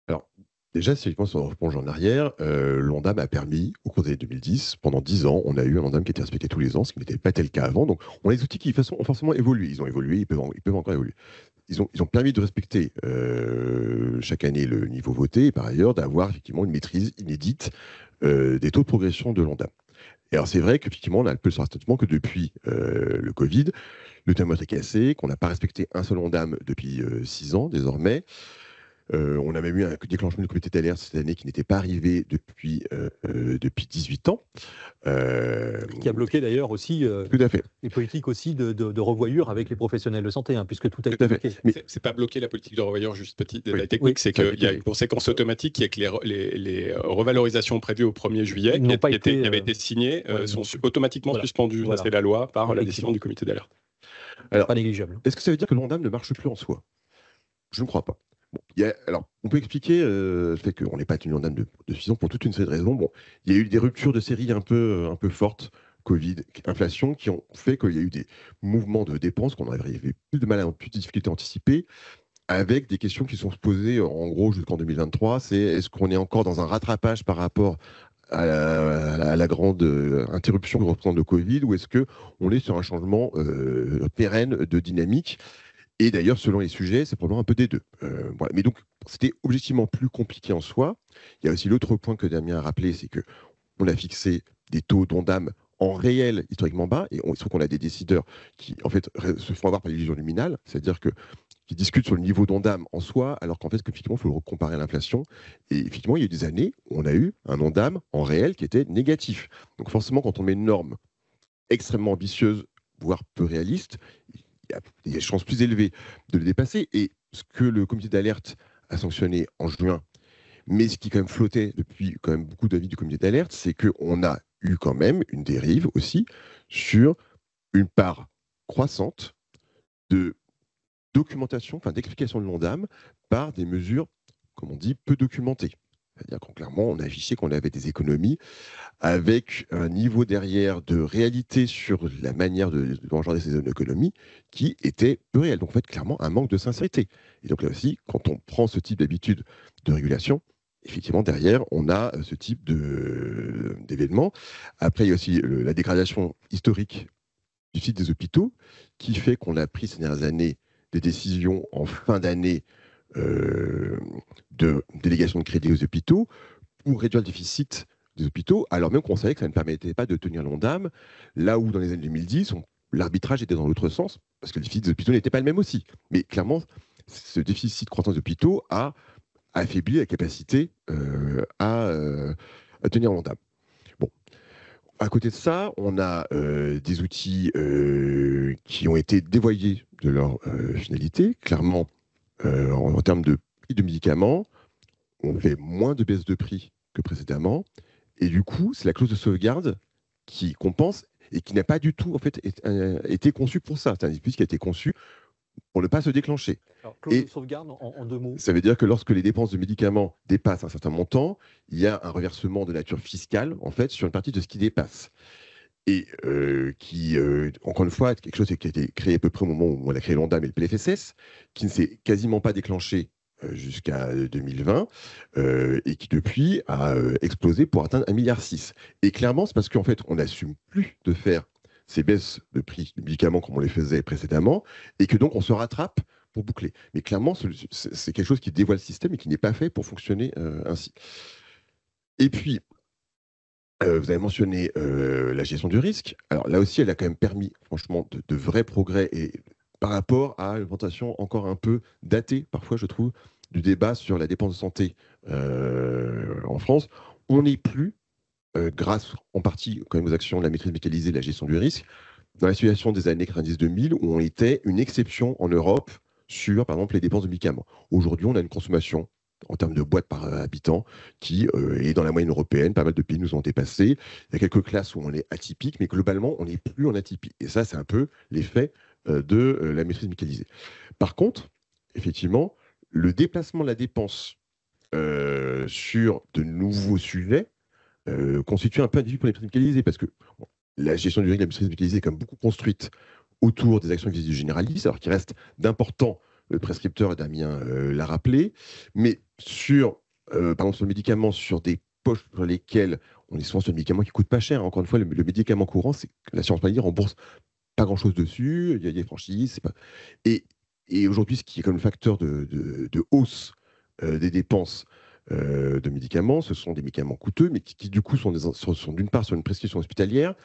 Alors, déjà, si on se replonge en arrière, l'ONDAM a permis, au cours des années 2010, pendant 10 ans, on a eu un ONDAM qui était respecté tous les ans, ce qui n'était pas tel cas avant. Donc, on a des outils qui ont forcément évolué. Ils ont évolué, ils peuvent encore évoluer. Ils ont permis de respecter chaque année le niveau voté et par ailleurs d'avoir effectivement une maîtrise inédite des taux de progression de l'ONDAM. Et alors, c'est vrai qu'effectivement, on a un peu le sentiment que depuis le Covid, le thermomètre est cassé, qu'on n'a pas respecté un seul ONDAM depuis 6 ans désormais. On a même eu un déclenchement du comité d'alerte cette année qui n'était pas arrivé depuis 18 ans. Qui a bloqué d'ailleurs aussi Tout à fait. les politiques aussi de revoyure avec les professionnels de santé, hein, puisque tout a été bloqué. Mais c'est pas bloqué la politique de revoyure, juste petite Oui. détail technique, Oui. c'est qu'il y a une conséquence automatique qui est que les revalorisations prévues au 1er juillet, N'ont pas qui été, avaient été signées, ouais, sont automatiquement voilà. suspendues. Voilà. Ça, c'est la loi par la Effectivement. décision du comité d'alerte. alors, Pas négligeable. est-ce que ça veut dire que l'ONDAM ne marche plus en soi? Je ne crois pas. Bon, alors, on peut expliquer le fait qu'on n'ait pas tenu l'ONDAM de 6 ans pour toute une série de raisons. Bon, il y a eu des ruptures de série un peu fortes, Covid, inflation, qui ont fait qu'il y a eu des mouvements de dépenses qu'on avait plus de difficultés à anticiper, avec des questions qui sont se posées en gros jusqu'en 2023. C'est est-ce qu'on est encore dans un rattrapage par rapport à la grande interruption que représente le Covid, ou est-ce qu'on est sur un changement pérenne de dynamique? Et d'ailleurs, selon les sujets, c'est probablement un peu des deux. Voilà. Mais donc, c'était objectivement plus compliqué en soi. Il y a aussi l'autre point que Damien a rappelé, c'est qu'on a fixé des taux d'ONDAM en réel historiquement bas, et il se trouve qu'on a des décideurs qui, en fait, se font avoir par l'illusion luminale, c'est-à-dire qui discutent sur le niveau d'ONDAM en soi, alors qu'en fait, effectivement, il faut le comparer à l'inflation. Et effectivement, il y a eu des années où on a eu un ONDAM en réel qui était négatif. Donc forcément, quand on met une norme extrêmement ambitieuse, voire peu réaliste, il y a des chances plus élevées de le dépasser. Et ce que le comité d'alerte a sanctionné en juin, mais ce qui quand même flottait depuis quand même beaucoup d'avis du comité d'alerte, c'est qu'on a eu quand même une dérive aussi sur une part croissante de documentation, enfin d'explication de l'ONDAM par des mesures, comme on dit, peu documentées. C'est-à-dire qu'on clairement, on a affiché qu'on avait des économies avec un niveau derrière de réalité sur la manière d'engendrer ces économies qui était peu réel. Donc en fait, clairement, un manque de sincérité. Et donc là aussi, quand on prend ce type d'habitude de régulation, effectivement, derrière, on a ce type d'événements. Après, il y a aussi la dégradation historique du site des hôpitaux qui fait qu'on a pris ces dernières années des décisions en fin d'année de délégation de crédit aux hôpitaux pour réduire le déficit des hôpitaux, alors même qu'on savait que ça ne permettait pas de tenir l'ONDAM, là où dans les années 2010, l'arbitrage était dans l'autre sens, parce que le déficit des hôpitaux n'était pas le même aussi. Mais clairement, ce déficit croissant des hôpitaux a affaibli la capacité à tenir l'ONDAM. Bon. À côté de ça, on a des outils qui ont été dévoyés de leur finalité. Clairement, en termes de prix de médicaments, on fait moins de baisse de prix que précédemment. Et du coup, c'est la clause de sauvegarde qui compense et qui n'a pas du tout en fait, été conçue pour ça. C'est un dispositif qui a été conçu pour ne pas se déclencher. Alors, clause de sauvegarde en 2 mots. Ça veut dire que lorsque les dépenses de médicaments dépassent un certain montant, il y a un reversement de nature fiscale en fait, sur une partie de ce qui dépasse. Et qui, encore une fois, est quelque chose qui a été créé à peu près au moment où on a créé l'ONDAM et le PLFSS, qui ne s'est quasiment pas déclenché jusqu'à 2020, et qui depuis a explosé pour atteindre 1,6 milliard. Et clairement, c'est parce qu'en fait, on n'assume plus de faire ces baisses de prix de médicaments comme on les faisait précédemment, et que donc on se rattrape pour boucler. Mais clairement, c'est quelque chose qui dévoile le système et qui n'est pas fait pour fonctionner ainsi. Et puis, vous avez mentionné la gestion du risque. Alors là aussi, elle a quand même permis, franchement, de vrais progrès et par rapport à une présentation encore un peu datée, parfois, je trouve, du débat sur la dépense de santé en France. On n'est plus, grâce en partie quand même aux actions de la maîtrise médicalisée de la gestion du risque, dans la situation des années 90-2000 où on était une exception en Europe sur, par exemple, les dépenses de médicaments. Aujourd'hui, on a une consommation en termes de boîtes par habitant, qui est dans la moyenne européenne. Pas mal de pays nous ont dépassé. Il y a quelques classes où on est atypique, mais globalement, on n'est plus en atypique. Et ça, c'est un peu l'effet de la maîtrise médicalisée. Par contre, effectivement, le déplacement de la dépense sur de nouveaux sujets constitue un peu un défi pour les maîtrises médicalisées, parce que bon, la gestion du risque de la maîtrise médicalisée est comme beaucoup construite autour des actions de visite généralistes, alors qu'il reste d'importants, le prescripteur, Damien l'a rappelé, mais par exemple sur le médicament, sur des poches sur lesquelles on est souvent sur des médicaments qui ne coûtent pas cher. Encore une fois, le médicament courant, c'est que l'assurance maladie rembourse pas grand-chose dessus, il y a des franchises. Et aujourd'hui, ce qui est comme le facteur de hausse des dépenses de médicaments, ce sont des médicaments coûteux, mais qui du coup sont d'une part sur une prescription hospitalière,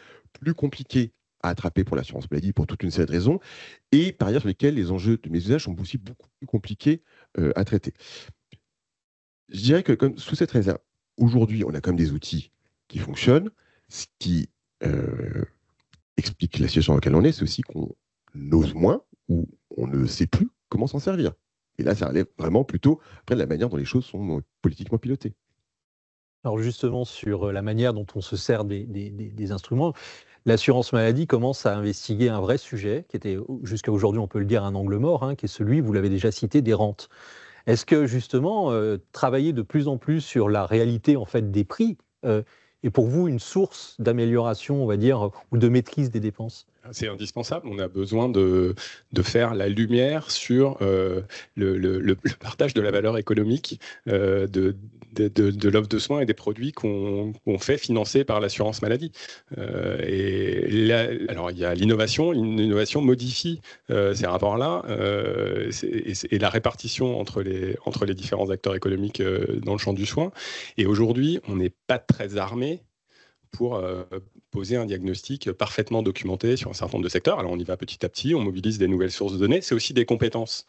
plus compliquées à attraper pour l'assurance maladie pour toute une série de raisons, et par ailleurs sur lesquels les enjeux de mésusage sont aussi beaucoup plus compliqués à traiter. Je dirais que sous cette réserve, aujourd'hui, on a quand même des outils qui fonctionnent. Ce qui explique la situation dans laquelle on est, c'est aussi qu'on ose moins ou on ne sait plus comment s'en servir. Et là, ça relève vraiment plutôt après de la manière dont les choses sont politiquement pilotées. Alors justement, sur la manière dont on se sert des instruments, l'assurance maladie commence à investiguer un vrai sujet, qui était jusqu'à aujourd'hui, on peut le dire, un angle mort, hein, qui est celui, vous l'avez déjà cité, des rentes. Est-ce que justement, travailler de plus en plus sur la réalité en fait, des prix est pour vous une source d'amélioration, on va dire, ou de maîtrise des dépenses ? C'est indispensable. On a besoin de faire la lumière sur le partage de la valeur économique de l'offre de soins et des produits qu'on fait financer par l'assurance maladie. Et là, alors, il y a l'innovation. L'innovation modifie ces rapports-là et la répartition entre les différents acteurs économiques dans le champ du soin. Et aujourd'hui, on n'est pas très armé pour poser un diagnostic parfaitement documenté sur un certain nombre de secteurs. Alors on y va petit à petit, on mobilise des nouvelles sources de données. C'est aussi des compétences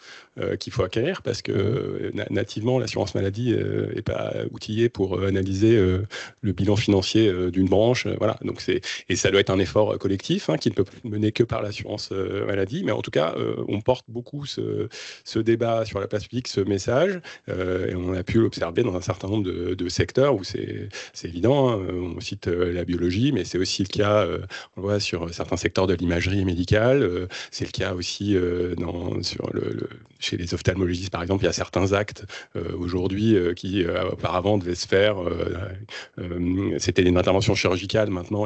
qu'il faut acquérir parce que nativement, l'assurance maladie n'est pas outillée pour analyser le bilan financier d'une branche. Voilà. Donc et ça doit être un effort collectif qui ne peut mener que par l'assurance maladie. Mais en tout cas, on porte beaucoup ce débat sur la place publique, ce message. Et on a pu l'observer dans un certain nombre de secteurs où c'est évident. On cite la biologie, mais c'est aussi le cas on voit sur certains secteurs de l'imagerie médicale. C'est le cas aussi chez les ophtalmologistes, par exemple. Il y a certains actes aujourd'hui qui auparavant devaient se faire. C'était une intervention chirurgicale. Maintenant,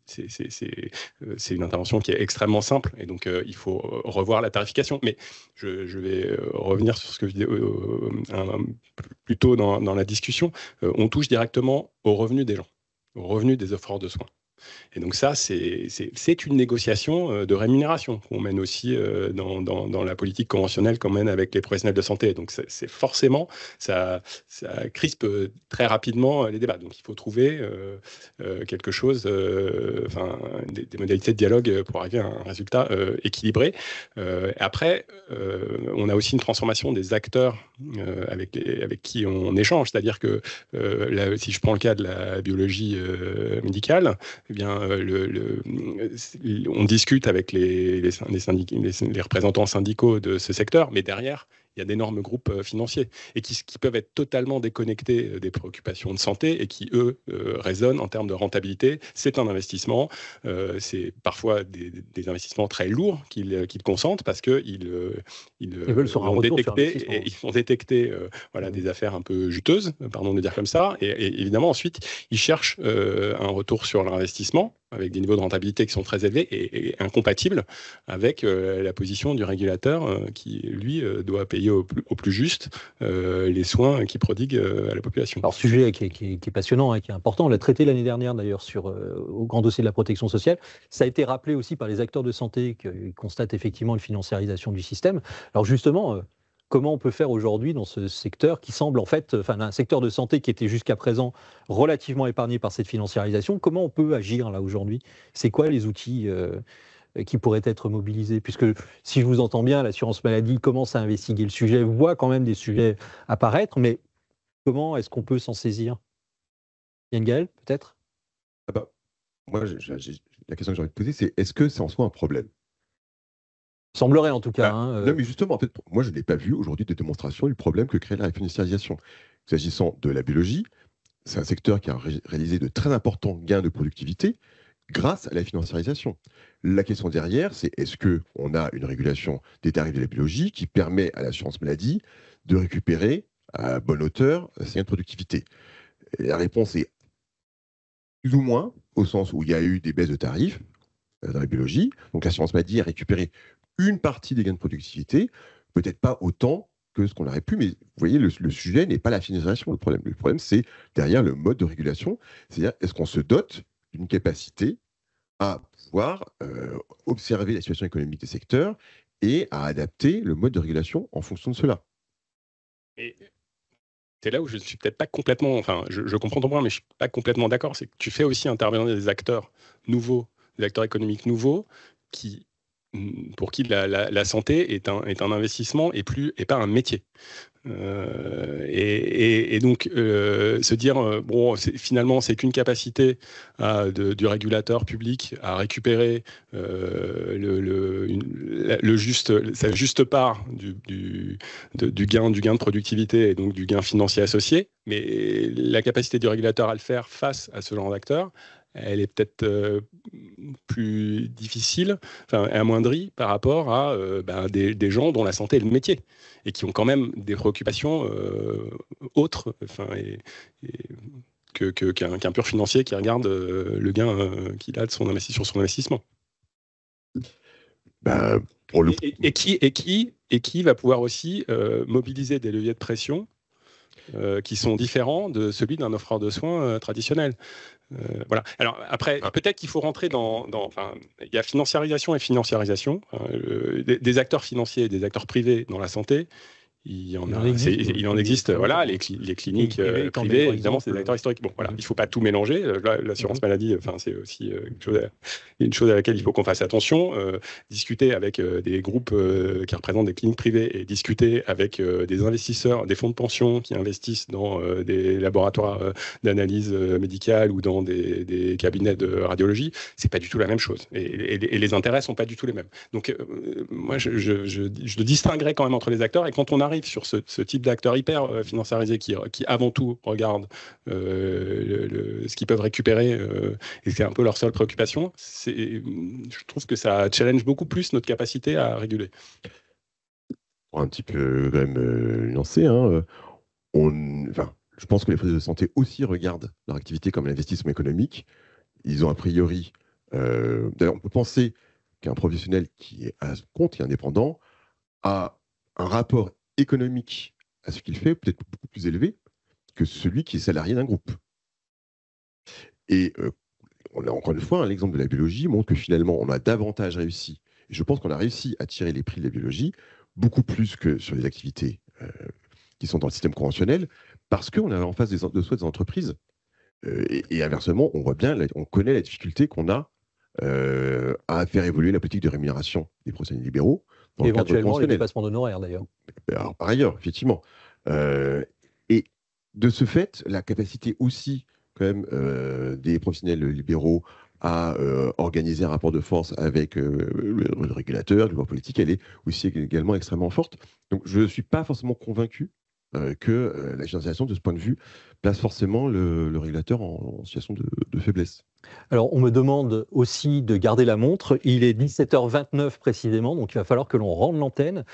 c'est une intervention qui est extrêmement simple et donc il faut revoir la tarification. Mais je vais revenir sur ce que je disais plus tôt dans la discussion. On touche directement aux revenus des gens, aux revenus des offreurs de soins. Et donc ça, c'est une négociation de rémunération qu'on mène aussi dans la politique conventionnelle qu'on mène avec les professionnels de santé. Donc c'est forcément, ça crispe très rapidement les débats. Donc il faut trouver quelque chose, des modalités de dialogue pour arriver à un résultat équilibré. Après, on a aussi une transformation des acteurs avec qui on échange. C'est-à-dire que si je prends le cas de la biologie médicale, eh bien, on discute avec les représentants syndicaux de ce secteur, mais derrière, il y a d'énormes groupes financiers et qui peuvent être totalement déconnectés des préoccupations de santé et qui, eux, raisonnent en termes de rentabilité. C'est un investissement. C'est parfois des investissements très lourds qu'ils consentent parce qu'ils ont détecté des affaires un peu juteuses, pardon de dire comme ça. Et évidemment, ensuite, ils cherchent un retour sur l'investissement avec des niveaux de rentabilité qui sont très élevés et incompatibles avec la position du régulateur qui, lui, doit payer au plus juste les soins qu'il prodigue à la population. Alors, sujet qui est passionnant et qui est important, on l'a traité l'année dernière d'ailleurs au grand dossier de la protection sociale. Ça a été rappelé aussi par les acteurs de santé qui constatent effectivement une financiarisation du système. Alors justement, comment on peut faire aujourd'hui dans ce secteur qui semble en fait, un secteur de santé qui était jusqu'à présent relativement épargné par cette financiarisation, comment on peut agir là aujourd'hui ? C'est quoi les outils qui pourraient être mobilisés ? Puisque si je vous entends bien, l'assurance maladie commence à investiguer le sujet, voit quand même des sujets apparaître, mais comment est-ce qu'on peut s'en saisir ? Yann Gaël, peut-être ? Moi, la question que j'ai envie de poser, c'est est-ce que c'est en soi un problème ? Semblerait en tout cas. Non, mais justement, en fait, moi, je n'ai pas vu aujourd'hui de démonstration du problème que crée la financiarisation. S'agissant de la biologie, c'est un secteur qui a réalisé de très importants gains de productivité grâce à la financiarisation. La question derrière, c'est est-ce qu'on a une régulation des tarifs de la biologie qui permet à l'assurance maladie de récupérer à bonne hauteur ses gains de productivité? Et la réponse est plus ou moins, au sens où il y a eu des baisses de tarifs dans la biologie. Donc l'assurance maladie a récupéré une partie des gains de productivité, peut-être pas autant que ce qu'on aurait pu, mais vous voyez, le sujet n'est pas la financiarisation. Le problème, c'est derrière le mode de régulation, c'est-à-dire est-ce qu'on se dote d'une capacité à pouvoir observer la situation économique des secteurs et à adapter le mode de régulation en fonction de cela. Et c'est là où je ne suis peut-être pas complètement, enfin, je comprends ton point, mais je ne suis pas complètement d'accord, c'est que tu fais aussi intervenir des acteurs nouveaux, des acteurs économiques nouveaux, pour qui la santé est un investissement et pas un métier. Et donc, se dire, bon, finalement, c'est qu'une capacité du régulateur public à récupérer sa juste part du gain de productivité et donc du gain financier associé, mais la capacité du régulateur à le faire face à ce genre d'acteurs, elle est peut-être plus difficile, enfin amoindrie par rapport à des gens dont la santé est le métier et qui ont quand même des préoccupations autres, qu'un pur financier qui regarde le gain qu'il a sur son investissement. Pour le... et qui va pouvoir aussi mobiliser des leviers de pression qui sont différents de celui d'un offreur de soins traditionnel. Voilà. Alors après, peut-être qu'il faut rentrer il y a financiarisation et financiarisation. Des acteurs financiers et des acteurs privés dans la santé, il en existe. Voilà, les cliniques privées, évidemment, c'est des acteurs historiques. Bon, voilà, il ne faut pas tout mélanger. L'assurance maladie, c'est aussi une chose à laquelle il faut qu'on fasse attention. Discuter avec des groupes qui représentent des cliniques privées et discuter avec des investisseurs, des fonds de pension qui investissent dans des laboratoires d'analyse médicale ou dans des cabinets de radiologie, c'est pas du tout la même chose. Et les intérêts sont pas du tout les mêmes. Donc, moi, je distinguerais quand même entre les acteurs. Et quand on arrive sur ce type d'acteurs hyper financiarisés qui avant tout regardent ce qu'ils peuvent récupérer et c'est un peu leur seule préoccupation, je trouve que ça challenge beaucoup plus notre capacité à réguler. Pour un petit peu quand même nuancé, je pense que les professionnels de santé aussi regardent leur activité comme un investissement économique. Ils ont a priori, d'ailleurs on peut penser qu'un professionnel qui est à son compte et indépendant a un rapport économique à ce qu'il fait peut-être beaucoup plus élevé que celui qui est salarié d'un groupe. Et on a encore une fois, l'exemple de la biologie montre que finalement on a davantage réussi. Et je pense qu'on a réussi à tirer les prix de la biologie beaucoup plus que sur les activités qui sont dans le système conventionnel, parce qu'on a en face de soi des entreprises. Et inversement, on voit bien, on connaît la difficulté qu'on a à faire évoluer la politique de rémunération des professionnels libéraux. Éventuellement les dépassements d'honoraires d'ailleurs. Alors, par ailleurs, effectivement. Et de ce fait, la capacité aussi quand même des professionnels libéraux à organiser un rapport de force avec le régulateur, le pouvoir politique, elle est aussi également extrêmement forte. Donc je ne suis pas forcément convaincu que la financiarisation, de ce point de vue, place forcément le régulateur en situation de faiblesse. Alors, on me demande aussi de garder la montre. Il est 17h29 précisément, donc il va falloir que l'on rende l'antenne.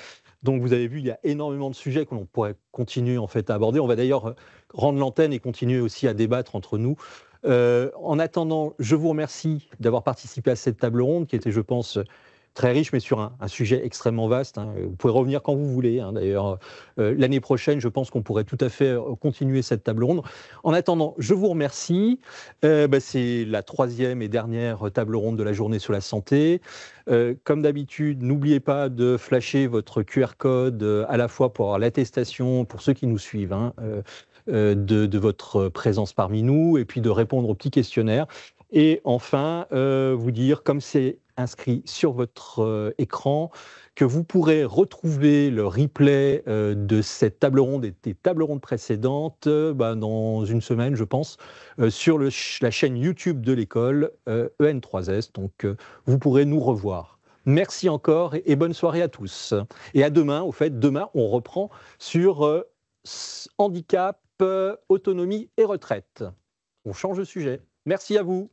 Donc, vous avez vu, il y a énormément de sujets que l'on pourrait continuer en fait à aborder. On va d'ailleurs rendre l'antenne et continuer aussi à débattre entre nous. En attendant, je vous remercie d'avoir participé à cette table ronde qui était, je pense, très riche, mais sur un sujet extrêmement vaste. Vous pouvez revenir quand vous voulez. D'ailleurs, l'année prochaine, je pense qu'on pourrait tout à fait continuer cette table ronde. En attendant, je vous remercie. C'est la troisième et dernière table ronde de la journée sur la santé. Comme d'habitude, n'oubliez pas de flasher votre QR code à la fois pour avoir l'attestation, pour ceux qui nous suivent, de votre présence parmi nous, et puis de répondre au petit questionnaire. Et enfin, vous dire, comme c'est inscrit sur votre écran, que vous pourrez retrouver le replay de cette table ronde et des tables rondes précédentes dans une semaine, je pense, sur la chaîne YouTube de l'école EN3S. Donc, vous pourrez nous revoir. Merci encore et bonne soirée à tous. Et à demain, au fait, demain, on reprend sur handicap, autonomie et retraite. On change de sujet. Merci à vous.